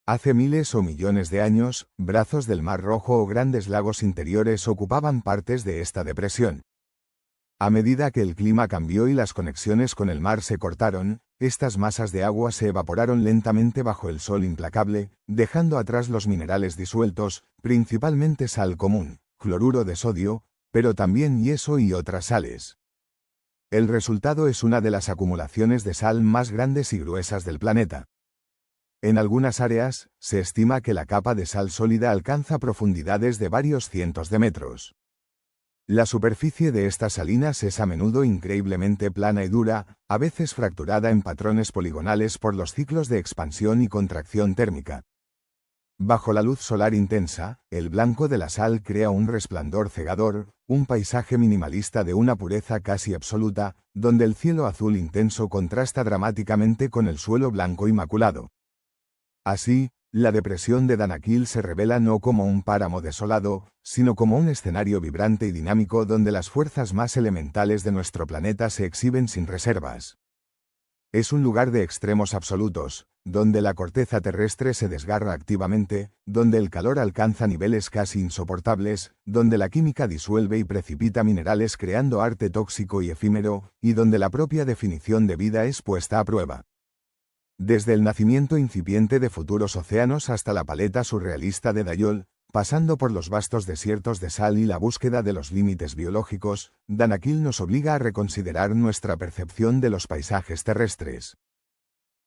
Hace miles o millones de años, brazos del Mar Rojo o grandes lagos interiores ocupaban partes de esta depresión. A medida que el clima cambió y las conexiones con el mar se cortaron, estas masas de agua se evaporaron lentamente bajo el sol implacable, dejando atrás los minerales disueltos, principalmente sal común, cloruro de sodio, pero también yeso y otras sales. El resultado es una de las acumulaciones de sal más grandes y gruesas del planeta. En algunas áreas, se estima que la capa de sal sólida alcanza profundidades de varios cientos de metros. La superficie de estas salinas es a menudo increíblemente plana y dura, a veces fracturada en patrones poligonales por los ciclos de expansión y contracción térmica. Bajo la luz solar intensa, el blanco de la sal crea un resplandor cegador, un paisaje minimalista de una pureza casi absoluta, donde el cielo azul intenso contrasta dramáticamente con el suelo blanco inmaculado. Así, la depresión de Danakil se revela no como un páramo desolado, sino como un escenario vibrante y dinámico donde las fuerzas más elementales de nuestro planeta se exhiben sin reservas. Es un lugar de extremos absolutos, donde la corteza terrestre se desgarra activamente, donde el calor alcanza niveles casi insoportables, donde la química disuelve y precipita minerales creando arte tóxico y efímero, y donde la propia definición de vida es puesta a prueba. Desde el nacimiento incipiente de futuros océanos hasta la paleta surrealista de Dayol, pasando por los vastos desiertos de sal y la búsqueda de los límites biológicos, Danakil nos obliga a reconsiderar nuestra percepción de los paisajes terrestres.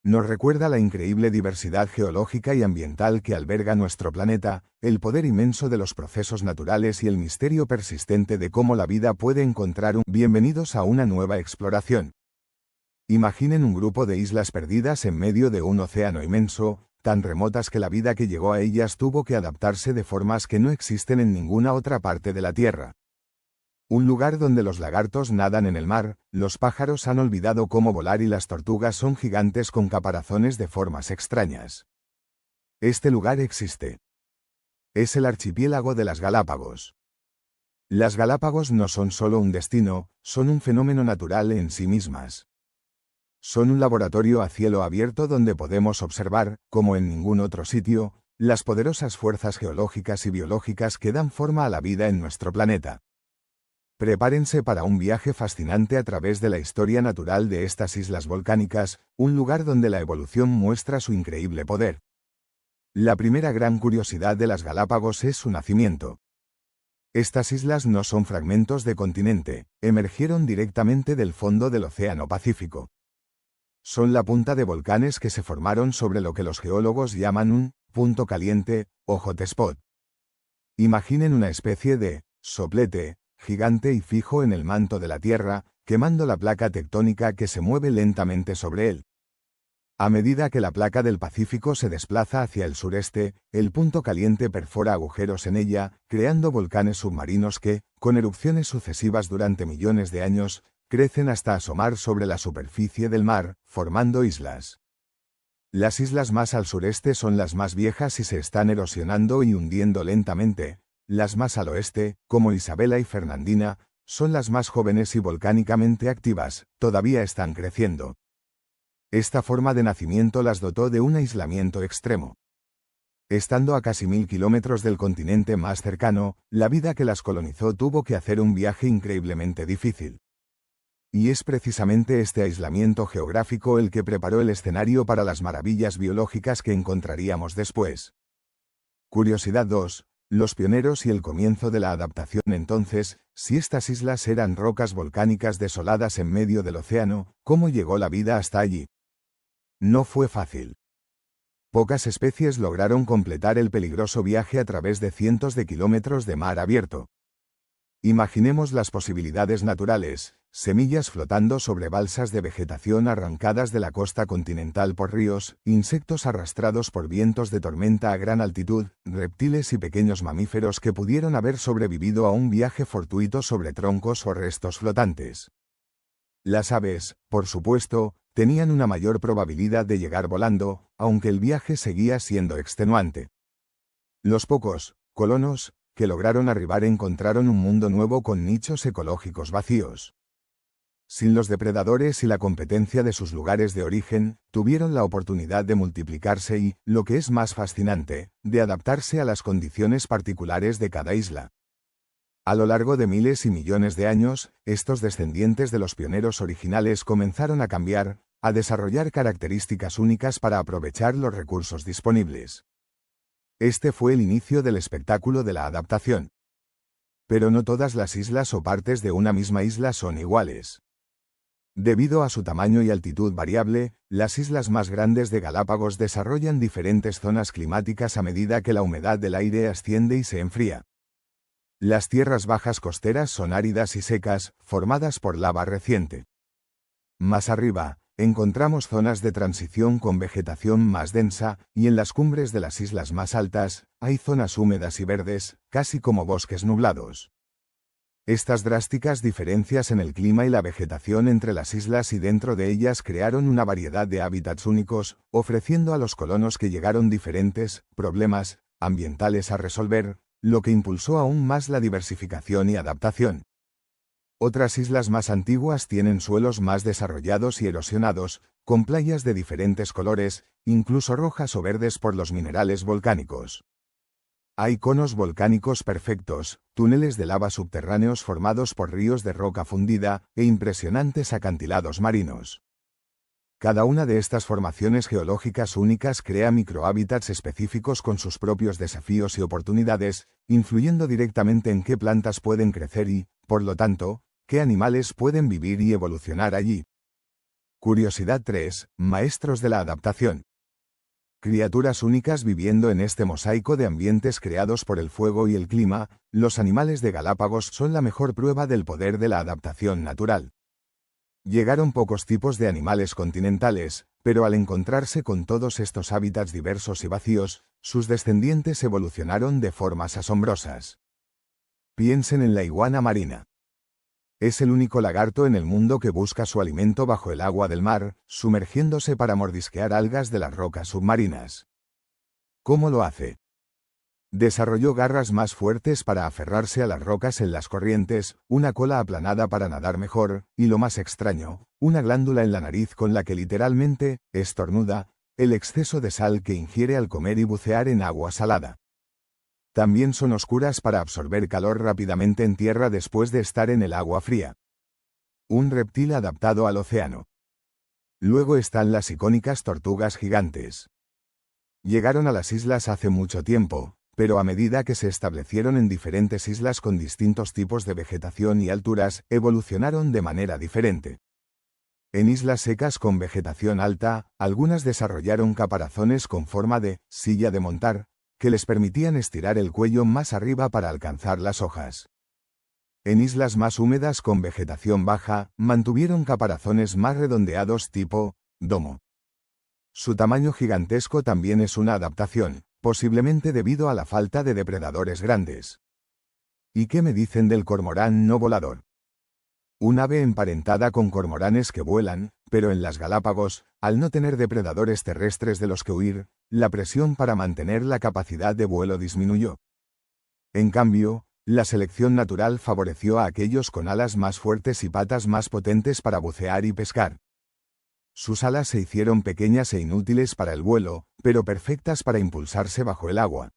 Nos recuerda la increíble diversidad geológica y ambiental que alberga nuestro planeta, el poder inmenso de los procesos naturales y el misterio persistente de cómo la vida puede encontrar un... Bienvenidos a una nueva exploración. Imaginen un grupo de islas perdidas en medio de un océano inmenso, tan remotas que la vida que llegó a ellas tuvo que adaptarse de formas que no existen en ninguna otra parte de la Tierra. Un lugar donde los lagartos nadan en el mar, los pájaros han olvidado cómo volar y las tortugas son gigantes con caparazones de formas extrañas. Este lugar existe. Es el archipiélago de las Galápagos. Las Galápagos no son solo un destino, son un fenómeno natural en sí mismas. Son un laboratorio a cielo abierto donde podemos observar, como en ningún otro sitio, las poderosas fuerzas geológicas y biológicas que dan forma a la vida en nuestro planeta. Prepárense para un viaje fascinante a través de la historia natural de estas islas volcánicas, un lugar donde la evolución muestra su increíble poder. La primera gran curiosidad de las Galápagos es su nacimiento. Estas islas no son fragmentos de continente, emergieron directamente del fondo del Océano Pacífico. Son la punta de volcanes que se formaron sobre lo que los geólogos llaman un punto caliente o hotspot. Imaginen una especie de soplete gigante y fijo en el manto de la Tierra, quemando la placa tectónica que se mueve lentamente sobre él. A medida que la placa del Pacífico se desplaza hacia el sureste, el punto caliente perfora agujeros en ella, creando volcanes submarinos que, con erupciones sucesivas durante millones de años, crecen hasta asomar sobre la superficie del mar, formando islas. Las islas más al sureste son las más viejas y se están erosionando y hundiendo lentamente. Las más al oeste, como Isabela y Fernandina, Son las más jóvenes y volcánicamente activas, todavía están creciendo. Esta forma de nacimiento las dotó de un aislamiento extremo. Estando a casi 1000 kilómetros del continente más cercano, la vida que las colonizó tuvo que hacer un viaje increíblemente difícil. Y es precisamente este aislamiento geográfico el que preparó el escenario para las maravillas biológicas que encontraríamos después. Curiosidad 2. Los pioneros y el comienzo de la adaptación. Entonces, si estas islas eran rocas volcánicas desoladas en medio del océano, ¿cómo llegó la vida hasta allí? No fue fácil. Pocas especies lograron completar el peligroso viaje a través de cientos de kilómetros de mar abierto. Imaginemos las posibilidades naturales: semillas flotando sobre balsas de vegetación arrancadas de la costa continental por ríos, insectos arrastrados por vientos de tormenta a gran altitud, reptiles y pequeños mamíferos que pudieron haber sobrevivido a un viaje fortuito sobre troncos o restos flotantes. Las aves, por supuesto, tenían una mayor probabilidad de llegar volando, aunque el viaje seguía siendo extenuante. Los pocos colonos que lograron arribar encontraron un mundo nuevo con nichos ecológicos vacíos. Sin los depredadores y la competencia de sus lugares de origen, tuvieron la oportunidad de multiplicarse y, lo que es más fascinante, de adaptarse a las condiciones particulares de cada isla. A lo largo de miles y millones de años, estos descendientes de los pioneros originales comenzaron a cambiar, a desarrollar características únicas para aprovechar los recursos disponibles. Este fue el inicio del espectáculo de la adaptación. Pero no todas las islas o partes de una misma isla son iguales. Debido a su tamaño y altitud variable, las islas más grandes de Galápagos desarrollan diferentes zonas climáticas a medida que la humedad del aire asciende y se enfría. Las tierras bajas costeras son áridas y secas, formadas por lava reciente. Más arriba, encontramos zonas de transición con vegetación más densa, y en las cumbres de las islas más altas, hay zonas húmedas y verdes, casi como bosques nublados. Estas drásticas diferencias en el clima y la vegetación entre las islas y dentro de ellas crearon una variedad de hábitats únicos, ofreciendo a los colonos que llegaron diferentes problemas ambientales a resolver, lo que impulsó aún más la diversificación y adaptación. Otras islas más antiguas tienen suelos más desarrollados y erosionados, con playas de diferentes colores, incluso rojas o verdes por los minerales volcánicos. Hay conos volcánicos perfectos, túneles de lava subterráneos formados por ríos de roca fundida, e impresionantes acantilados marinos. Cada una de estas formaciones geológicas únicas crea microhábitats específicos con sus propios desafíos y oportunidades, influyendo directamente en qué plantas pueden crecer y, por lo tanto, qué animales pueden vivir y evolucionar allí. Curiosidad 3. Maestros de la adaptación. Criaturas únicas viviendo en este mosaico de ambientes creados por el fuego y el clima, los animales de Galápagos son la mejor prueba del poder de la adaptación natural. Llegaron pocos tipos de animales continentales, pero al encontrarse con todos estos hábitats diversos y vacíos, sus descendientes evolucionaron de formas asombrosas. Piensen en la iguana marina. Es el único lagarto en el mundo que busca su alimento bajo el agua del mar, sumergiéndose para mordisquear algas de las rocas submarinas. ¿Cómo lo hace? Desarrolló garras más fuertes para aferrarse a las rocas en las corrientes, una cola aplanada para nadar mejor, y lo más extraño, una glándula en la nariz con la que literalmente estornuda el exceso de sal que ingiere al comer y bucear en agua salada. También son oscuras para absorber calor rápidamente en tierra después de estar en el agua fría. Un reptil adaptado al océano. Luego están las icónicas tortugas gigantes. Llegaron a las islas hace mucho tiempo, pero a medida que se establecieron en diferentes islas con distintos tipos de vegetación y alturas, evolucionaron de manera diferente. En islas secas con vegetación alta, algunas desarrollaron caparazones con forma de silla de montar, que les permitían estirar el cuello más arriba para alcanzar las hojas. En islas más húmedas con vegetación baja, mantuvieron caparazones más redondeados tipo domo. Su tamaño gigantesco también es una adaptación, posiblemente debido a la falta de depredadores grandes. ¿Y qué me dicen del cormorán no volador? Un ave emparentada con cormoranes que vuelan, pero en las Galápagos, al no tener depredadores terrestres de los que huir, la presión para mantener la capacidad de vuelo disminuyó. En cambio, La selección natural favoreció a aquellos con alas más fuertes y patas más potentes para bucear y pescar. Sus alas se hicieron pequeñas e inútiles para el vuelo, pero perfectas para impulsarse bajo el agua.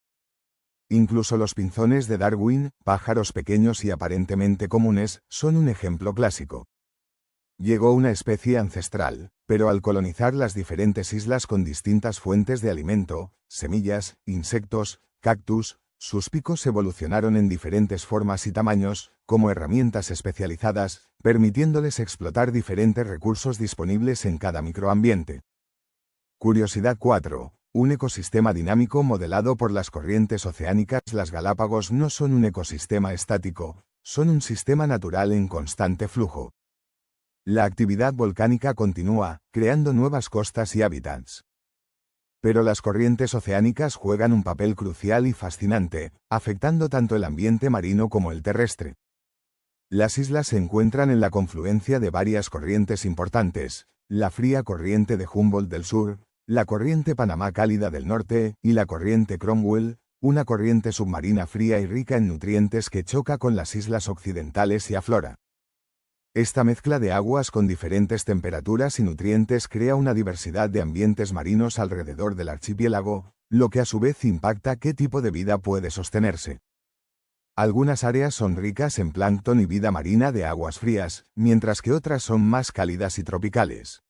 Incluso los pinzones de Darwin, pájaros pequeños y aparentemente comunes, son un ejemplo clásico. Llegó una especie ancestral, pero al colonizar las diferentes islas con distintas fuentes de alimento, semillas, insectos, cactus, sus picos evolucionaron en diferentes formas y tamaños, como herramientas especializadas, permitiéndoles explotar diferentes recursos disponibles en cada microambiente. Curiosidad 4. Un ecosistema dinámico modelado por las corrientes oceánicas. Las Galápagos no son un ecosistema estático, son un sistema natural en constante flujo. La actividad volcánica continúa, creando nuevas costas y hábitats. Pero las corrientes oceánicas juegan un papel crucial y fascinante, afectando tanto el ambiente marino como el terrestre. Las islas se encuentran en la confluencia de varias corrientes importantes, la fría corriente de Humboldt del sur, la corriente Panamá cálida del norte, y la corriente Cromwell, una corriente submarina fría y rica en nutrientes que choca con las islas occidentales y aflora. Esta mezcla de aguas con diferentes temperaturas y nutrientes crea una diversidad de ambientes marinos alrededor del archipiélago, lo que a su vez impacta qué tipo de vida puede sostenerse. Algunas áreas son ricas en plancton y vida marina de aguas frías, mientras que otras son más cálidas y tropicales.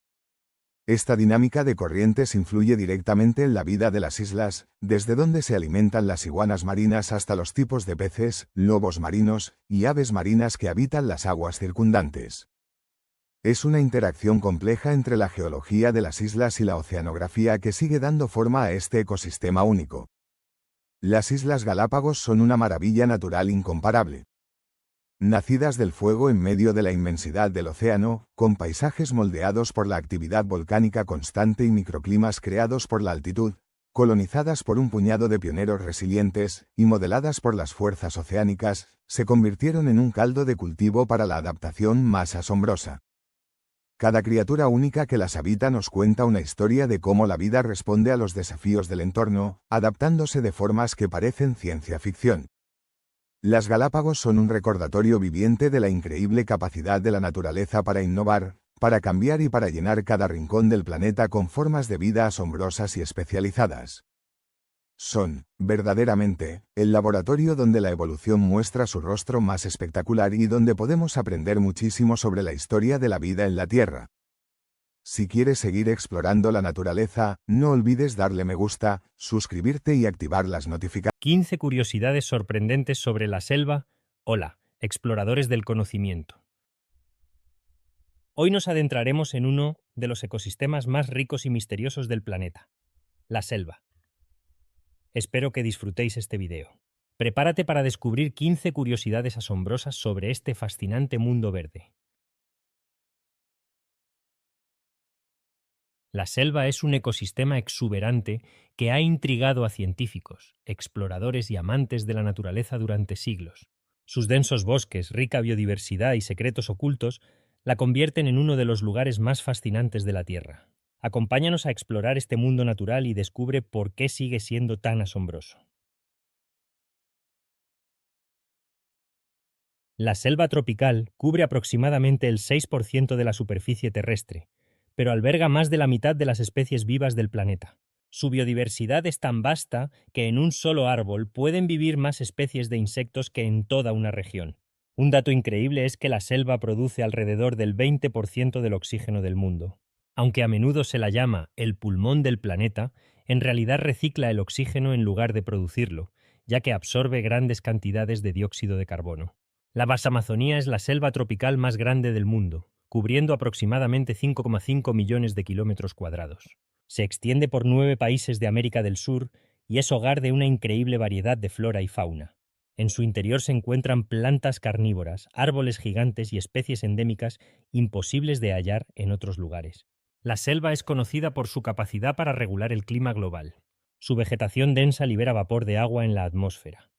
Esta dinámica de corrientes influye directamente en la vida de las islas, desde donde se alimentan las iguanas marinas hasta los tipos de peces, lobos marinos y aves marinas que habitan las aguas circundantes. Es una interacción compleja entre la geología de las islas y la oceanografía que sigue dando forma a este ecosistema único. Las Islas Galápagos son una maravilla natural incomparable. Nacidas del fuego en medio de la inmensidad del océano, con paisajes moldeados por la actividad volcánica constante y microclimas creados por la altitud, colonizadas por un puñado de pioneros resilientes, y modeladas por las fuerzas oceánicas, se convirtieron en un caldo de cultivo para la adaptación más asombrosa. Cada criatura única que las habita nos cuenta una historia de cómo la vida responde a los desafíos del entorno, adaptándose de formas que parecen ciencia ficción. Las Galápagos son un recordatorio viviente de la increíble capacidad de la naturaleza para innovar, para cambiar y para llenar cada rincón del planeta con formas de vida asombrosas y especializadas. Son, verdaderamente, el laboratorio donde la evolución muestra su rostro más espectacular y donde podemos aprender muchísimo sobre la historia de la vida en la Tierra. Si quieres seguir explorando la naturaleza, no olvides darle me gusta, suscribirte y activar las notificaciones. 15 curiosidades sorprendentes sobre la selva. Hola, exploradores del conocimiento. Hoy nos adentraremos en uno de los ecosistemas más ricos y misteriosos del planeta, la selva. Espero que disfrutéis este video. Prepárate para descubrir 15 curiosidades asombrosas sobre este fascinante mundo verde. La selva es un ecosistema exuberante que ha intrigado a científicos, exploradores y amantes de la naturaleza durante siglos. Sus densos bosques, rica biodiversidad y secretos ocultos la convierten en uno de los lugares más fascinantes de la Tierra. Acompáñanos a explorar este mundo natural y descubre por qué sigue siendo tan asombroso. La selva tropical cubre aproximadamente el 6% de la superficie terrestre, pero alberga más de la mitad de las especies vivas del planeta. Su biodiversidad es tan vasta que en un solo árbol pueden vivir más especies de insectos que en toda una región. Un dato increíble es que la selva produce alrededor del 20% del oxígeno del mundo. Aunque a menudo se la llama el pulmón del planeta, en realidad recicla el oxígeno en lugar de producirlo, ya que absorbe grandes cantidades de dióxido de carbono. La Amazonía es la selva tropical más grande del mundo, cubriendo aproximadamente 5,5 millones de kilómetros cuadrados. Se extiende por 9 países de América del Sur y es hogar de una increíble variedad de flora y fauna. En su interior se encuentran plantas carnívoras, árboles gigantes y especies endémicas imposibles de hallar en otros lugares. La selva es conocida por su capacidad para regular el clima global. Su vegetación densa libera vapor de agua en la atmósfera,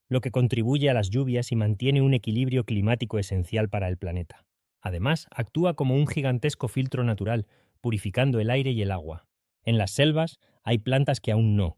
lo que contribuye a las lluvias y mantiene un equilibrio climático esencial para el planeta. Además, actúa como un gigantesco filtro natural, purificando el aire y el agua. En las selvas hay plantas que aún no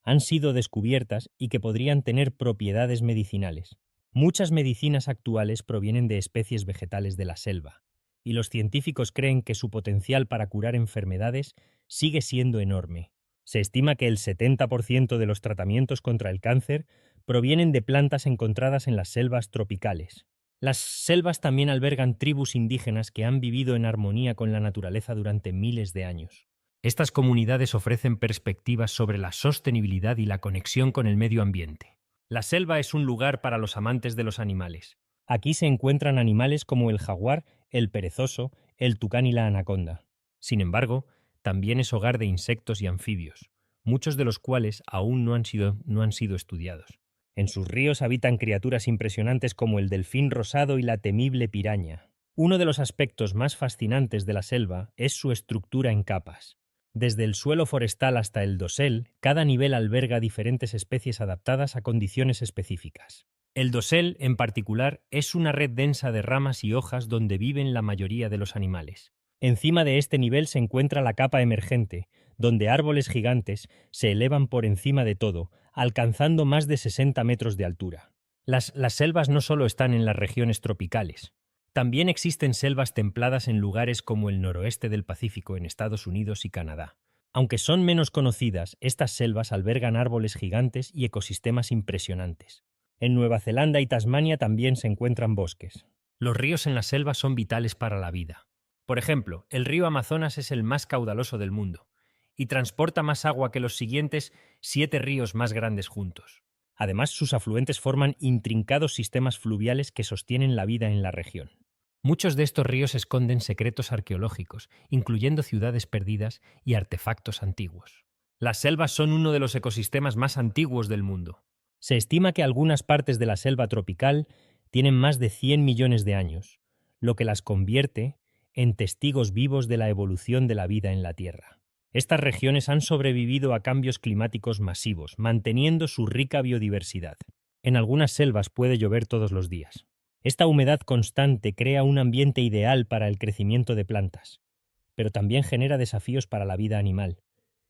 han sido descubiertas y que podrían tener propiedades medicinales. Muchas medicinas actuales provienen de especies vegetales de la selva, y los científicos creen que su potencial para curar enfermedades sigue siendo enorme. Se estima que el 70% de los tratamientos contra el cáncer provienen de plantas encontradas en las selvas tropicales. Las selvas también albergan tribus indígenas que han vivido en armonía con la naturaleza durante miles de años. Estas comunidades ofrecen perspectivas sobre la sostenibilidad y la conexión con el medio ambiente. La selva es un lugar para los amantes de los animales. Aquí se encuentran animales como el jaguar, el perezoso, el tucán y la anaconda. Sin embargo, también es hogar de insectos y anfibios, muchos de los cuales aún no han sido estudiados. En sus ríos habitan criaturas impresionantes como el delfín rosado y la temible piraña. Uno de los aspectos más fascinantes de la selva es su estructura en capas. Desde el suelo forestal hasta el dosel, cada nivel alberga diferentes especies adaptadas a condiciones específicas. El dosel, en particular, es una red densa de ramas y hojas donde viven la mayoría de los animales. Encima de este nivel se encuentra la capa emergente, donde árboles gigantes se elevan por encima de todo, alcanzando más de 60 metros de altura. Las selvas no solo están en las regiones tropicales. También existen selvas templadas en lugares como el noroeste del Pacífico en Estados Unidos y Canadá. Aunque son menos conocidas, estas selvas albergan árboles gigantes y ecosistemas impresionantes. En Nueva Zelanda y Tasmania también se encuentran bosques. Los ríos en las selvas son vitales para la vida. Por ejemplo, el río Amazonas es el más caudaloso del mundo y transporta más agua que los siguientes 7 ríos más grandes juntos. Además, sus afluentes forman intrincados sistemas fluviales que sostienen la vida en la región. Muchos de estos ríos esconden secretos arqueológicos, incluyendo ciudades perdidas y artefactos antiguos. Las selvas son uno de los ecosistemas más antiguos del mundo. Se estima que algunas partes de la selva tropical tienen más de 100 millones de años, lo que las convierte en testigos vivos de la evolución de la vida en la Tierra. Estas regiones han sobrevivido a cambios climáticos masivos, manteniendo su rica biodiversidad. En algunas selvas puede llover todos los días. Esta humedad constante crea un ambiente ideal para el crecimiento de plantas, pero también genera desafíos para la vida animal,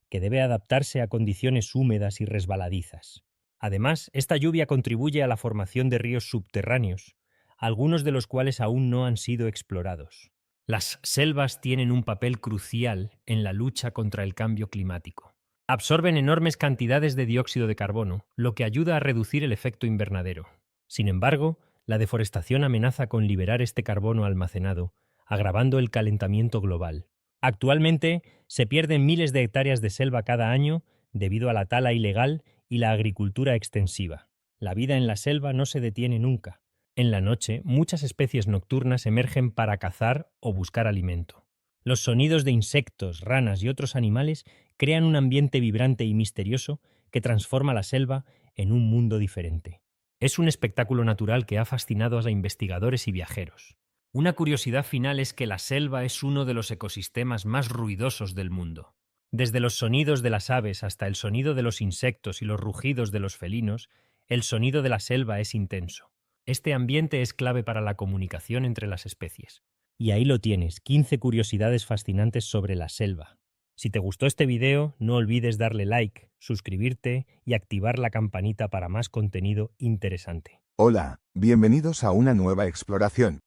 que debe adaptarse a condiciones húmedas y resbaladizas. Además, esta lluvia contribuye a la formación de ríos subterráneos, algunos de los cuales aún no han sido explorados. Las selvas tienen un papel crucial en la lucha contra el cambio climático. Absorben enormes cantidades de dióxido de carbono, lo que ayuda a reducir el efecto invernadero. Sin embargo, la deforestación amenaza con liberar este carbono almacenado, agravando el calentamiento global. Actualmente, se pierden miles de hectáreas de selva cada año debido a la tala ilegal y la agricultura extensiva. La vida en la selva no se detiene nunca. En la noche, muchas especies nocturnas emergen para cazar o buscar alimento. Los sonidos de insectos, ranas y otros animales crean un ambiente vibrante y misterioso que transforma la selva en un mundo diferente. Es un espectáculo natural que ha fascinado a investigadores y viajeros. Una curiosidad final es que la selva es uno de los ecosistemas más ruidosos del mundo. Desde los sonidos de las aves hasta el sonido de los insectos y los rugidos de los felinos, el sonido de la selva es intenso. Este ambiente es clave para la comunicación entre las especies. Y ahí lo tienes, 15 curiosidades fascinantes sobre la selva. Si te gustó este video, no olvides darle like, suscribirte y activar la campanita para más contenido interesante. Hola, bienvenidos a una nueva exploración.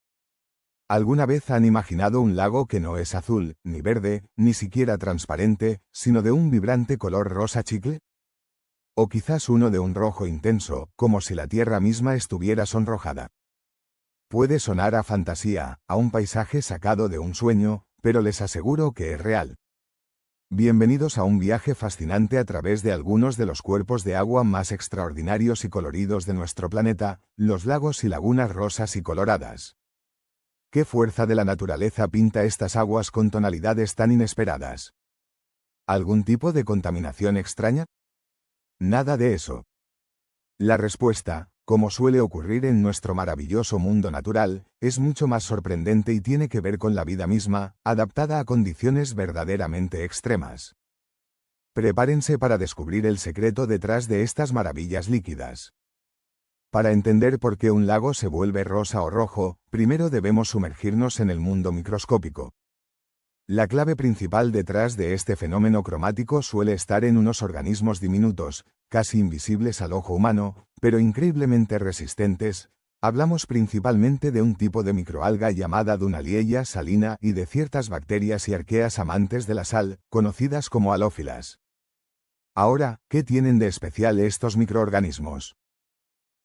¿Alguna vez han imaginado un lago que no es azul, ni verde, ni siquiera transparente, sino de un vibrante color rosa chicle? O quizás uno de un rojo intenso, como si la tierra misma estuviera sonrojada. Puede sonar a fantasía, a un paisaje sacado de un sueño, pero les aseguro que es real. Bienvenidos a un viaje fascinante a través de algunos de los cuerpos de agua más extraordinarios y coloridos de nuestro planeta, los lagos y lagunas rosas y coloradas. ¿Qué fuerza de la naturaleza pinta estas aguas con tonalidades tan inesperadas? ¿Algún tipo de contaminación extraña? Nada de eso. La respuesta, como suele ocurrir en nuestro maravilloso mundo natural, es mucho más sorprendente y tiene que ver con la vida misma, adaptada a condiciones verdaderamente extremas. Prepárense para descubrir el secreto detrás de estas maravillas líquidas. Para entender por qué un lago se vuelve rosa o rojo, primero debemos sumergirnos en el mundo microscópico. La clave principal detrás de este fenómeno cromático suele estar en unos organismos diminutos, casi invisibles al ojo humano, pero increíblemente resistentes, Hablamos principalmente de un tipo de microalga llamada Dunaliella salina y de ciertas bacterias y arqueas amantes de la sal, conocidas como halófilas. Ahora, ¿qué tienen de especial estos microorganismos?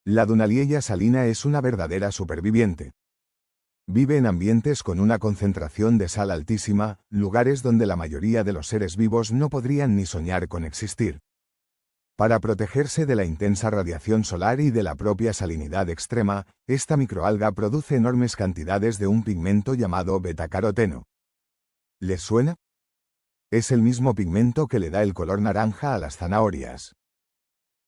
La Dunaliella salina es una verdadera superviviente. Vive en ambientes con una concentración de sal altísima, lugares donde la mayoría de los seres vivos no podrían ni soñar con existir. Para protegerse de la intensa radiación solar y de la propia salinidad extrema, esta microalga produce enormes cantidades de un pigmento llamado betacaroteno. ¿Les suena? Es el mismo pigmento que le da el color naranja a las zanahorias.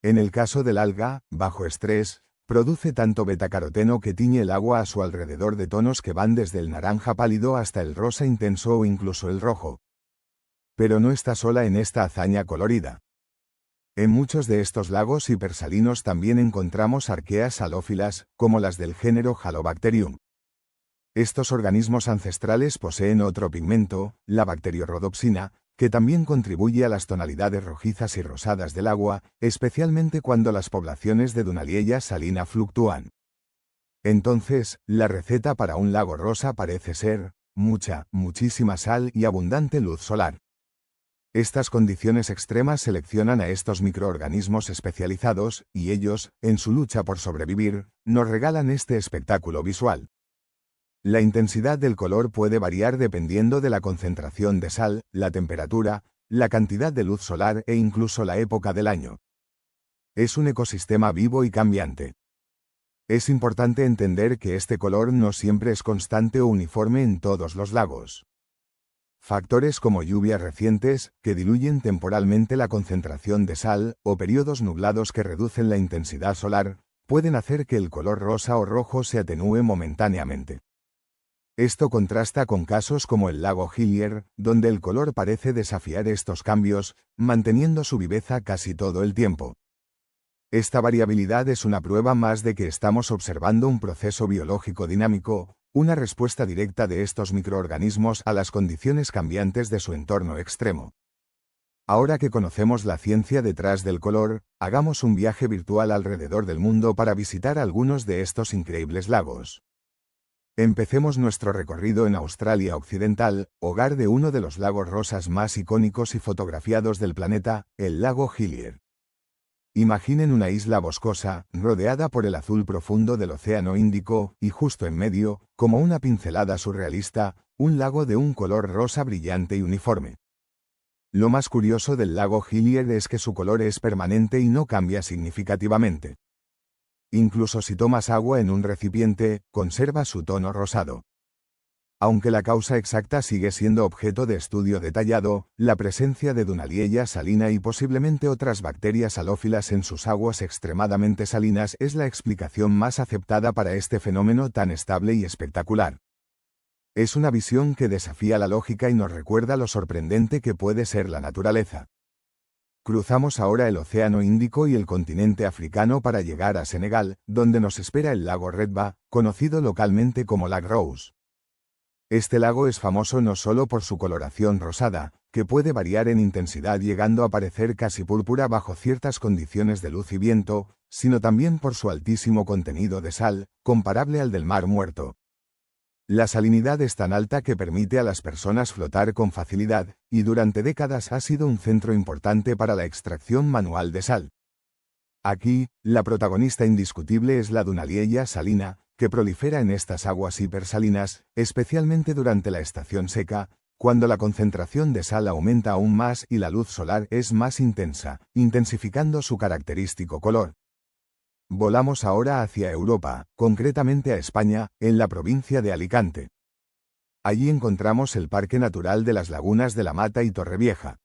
En el caso del alga, bajo estrés, produce tanto betacaroteno que tiñe el agua a su alrededor de tonos que van desde el naranja pálido hasta el rosa intenso o incluso el rojo. Pero no está sola en esta hazaña colorida. En muchos de estos lagos hipersalinos también encontramos arqueas halófilas, como las del género Halobacterium. Estos organismos ancestrales poseen otro pigmento, la bacteriorhodopsina, que también contribuye a las tonalidades rojizas y rosadas del agua, especialmente cuando las poblaciones de Dunaliella salina fluctúan. Entonces, la receta para un lago rosa parece ser muchísima sal y abundante luz solar. Estas condiciones extremas seleccionan a estos microorganismos especializados, y ellos, en su lucha por sobrevivir, nos regalan este espectáculo visual. La intensidad del color puede variar dependiendo de la concentración de sal, la temperatura, la cantidad de luz solar e incluso la época del año. Es un ecosistema vivo y cambiante. Es importante entender que este color no siempre es constante o uniforme en todos los lagos. Factores como lluvias recientes, que diluyen temporalmente la concentración de sal, o periodos nublados que reducen la intensidad solar, pueden hacer que el color rosa o rojo se atenúe momentáneamente. Esto contrasta con casos como el lago Hillier, donde el color parece desafiar estos cambios, manteniendo su viveza casi todo el tiempo. Esta variabilidad es una prueba más de que estamos observando un proceso biológico dinámico, una respuesta directa de estos microorganismos a las condiciones cambiantes de su entorno extremo. Ahora que conocemos la ciencia detrás del color, hagamos un viaje virtual alrededor del mundo para visitar algunos de estos increíbles lagos. Empecemos nuestro recorrido en Australia Occidental, hogar de uno de los lagos rosas más icónicos y fotografiados del planeta, el lago Hillier. Imaginen una isla boscosa, rodeada por el azul profundo del Océano Índico, y justo en medio, como una pincelada surrealista, un lago de un color rosa brillante y uniforme. Lo más curioso del lago Hillier es que su color es permanente y no cambia significativamente. Incluso si tomas agua en un recipiente, conserva su tono rosado. Aunque la causa exacta sigue siendo objeto de estudio detallado, la presencia de Dunaliella salina y posiblemente otras bacterias halófilas en sus aguas extremadamente salinas es la explicación más aceptada para este fenómeno tan estable y espectacular. Es una visión que desafía la lógica y nos recuerda lo sorprendente que puede ser la naturaleza. Cruzamos ahora el Océano Índico y el continente africano para llegar a Senegal, donde nos espera el lago Redba, conocido localmente como Lac Rose. Este lago es famoso no solo por su coloración rosada, que puede variar en intensidad llegando a parecer casi púrpura bajo ciertas condiciones de luz y viento, sino también por su altísimo contenido de sal, comparable al del Mar Muerto. La salinidad es tan alta que permite a las personas flotar con facilidad, y durante décadas ha sido un centro importante para la extracción manual de sal. Aquí, la protagonista indiscutible es la Dunaliella salina, que prolifera en estas aguas hipersalinas, especialmente durante la estación seca, cuando la concentración de sal aumenta aún más y la luz solar es más intensa, intensificando su característico color. Volamos ahora hacia Europa, concretamente a España, en la provincia de Alicante. Allí encontramos el Parque Natural de las Lagunas de la Mata y Torrevieja.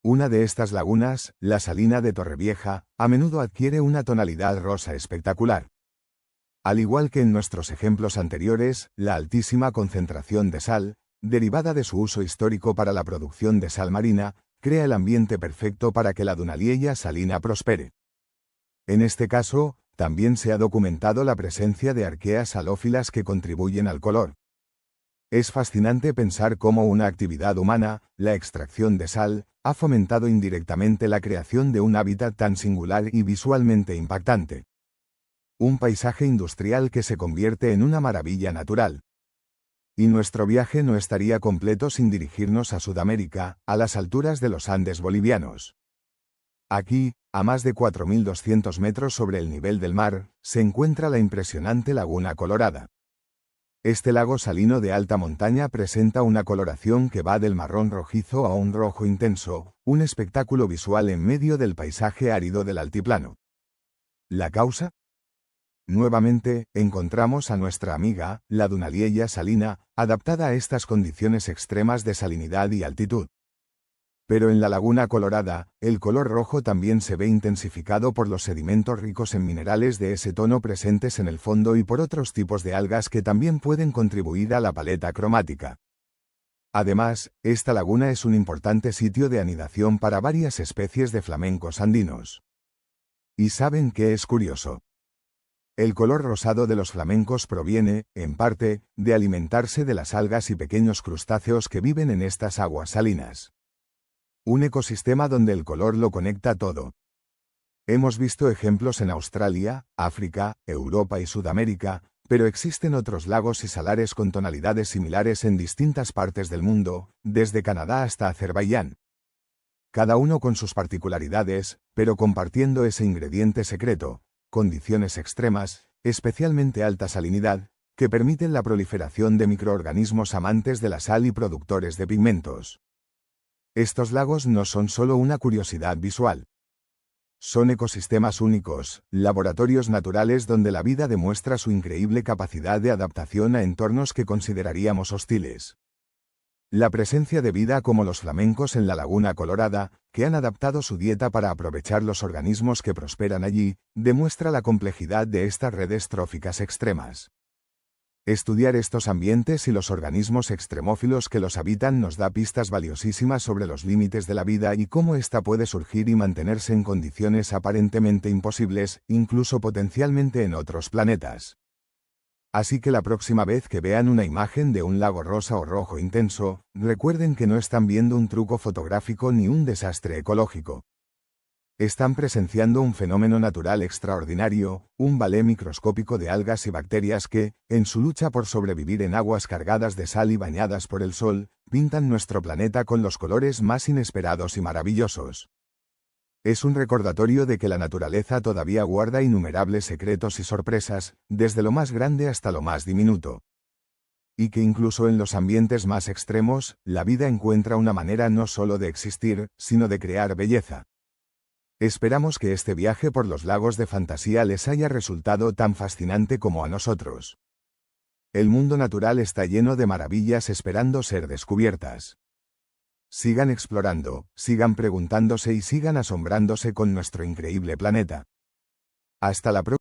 Una de estas lagunas, la Salina de Torrevieja, a menudo adquiere una tonalidad rosa espectacular. Al igual que en nuestros ejemplos anteriores, la altísima concentración de sal, derivada de su uso histórico para la producción de sal marina, crea el ambiente perfecto para que la Dunaliella salina prospere. En este caso, también se ha documentado la presencia de arqueas halófilas que contribuyen al color. Es fascinante pensar cómo una actividad humana, la extracción de sal, ha fomentado indirectamente la creación de un hábitat tan singular y visualmente impactante. Un paisaje industrial que se convierte en una maravilla natural. Y nuestro viaje no estaría completo sin dirigirnos a Sudamérica, a las alturas de los Andes bolivianos. Aquí, a más de 4.200 metros sobre el nivel del mar, se encuentra la impresionante Laguna Colorada. Este lago salino de alta montaña presenta una coloración que va del marrón rojizo a un rojo intenso, un espectáculo visual en medio del paisaje árido del altiplano. ¿La causa? Nuevamente, encontramos a nuestra amiga, la Dunaliella salina, adaptada a estas condiciones extremas de salinidad y altitud. Pero en la Laguna Colorada, el color rojo también se ve intensificado por los sedimentos ricos en minerales de ese tono presentes en el fondo y por otros tipos de algas que también pueden contribuir a la paleta cromática. Además, esta laguna es un importante sitio de anidación para varias especies de flamencos andinos. ¿Y saben qué es curioso? El color rosado de los flamencos proviene, en parte, de alimentarse de las algas y pequeños crustáceos que viven en estas aguas salinas. Un ecosistema donde el color lo conecta todo. Hemos visto ejemplos en Australia, África, Europa y Sudamérica, pero existen otros lagos y salares con tonalidades similares en distintas partes del mundo, desde Canadá hasta Azerbaiyán. Cada uno con sus particularidades, pero compartiendo ese ingrediente secreto, condiciones extremas, especialmente alta salinidad, que permiten la proliferación de microorganismos amantes de la sal y productores de pigmentos. Estos lagos no son solo una curiosidad visual. Son ecosistemas únicos, laboratorios naturales donde la vida demuestra su increíble capacidad de adaptación a entornos que consideraríamos hostiles. La presencia de vida como los flamencos en la Laguna Colorada, que han adaptado su dieta para aprovechar los organismos que prosperan allí, demuestra la complejidad de estas redes tróficas extremas. Estudiar estos ambientes y los organismos extremófilos que los habitan nos da pistas valiosísimas sobre los límites de la vida y cómo ésta puede surgir y mantenerse en condiciones aparentemente imposibles, incluso potencialmente en otros planetas. Así que la próxima vez que vean una imagen de un lago rosa o rojo intenso, recuerden que no están viendo un truco fotográfico ni un desastre ecológico. Están presenciando un fenómeno natural extraordinario, un ballet microscópico de algas y bacterias que, en su lucha por sobrevivir en aguas cargadas de sal y bañadas por el sol, pintan nuestro planeta con los colores más inesperados y maravillosos. Es un recordatorio de que la naturaleza todavía guarda innumerables secretos y sorpresas, desde lo más grande hasta lo más diminuto. Y que incluso en los ambientes más extremos, la vida encuentra una manera no solo de existir, sino de crear belleza. Esperamos que este viaje por los lagos de fantasía les haya resultado tan fascinante como a nosotros. El mundo natural está lleno de maravillas esperando ser descubiertas. Sigan explorando, sigan preguntándose y sigan asombrándose con nuestro increíble planeta. Hasta la próxima.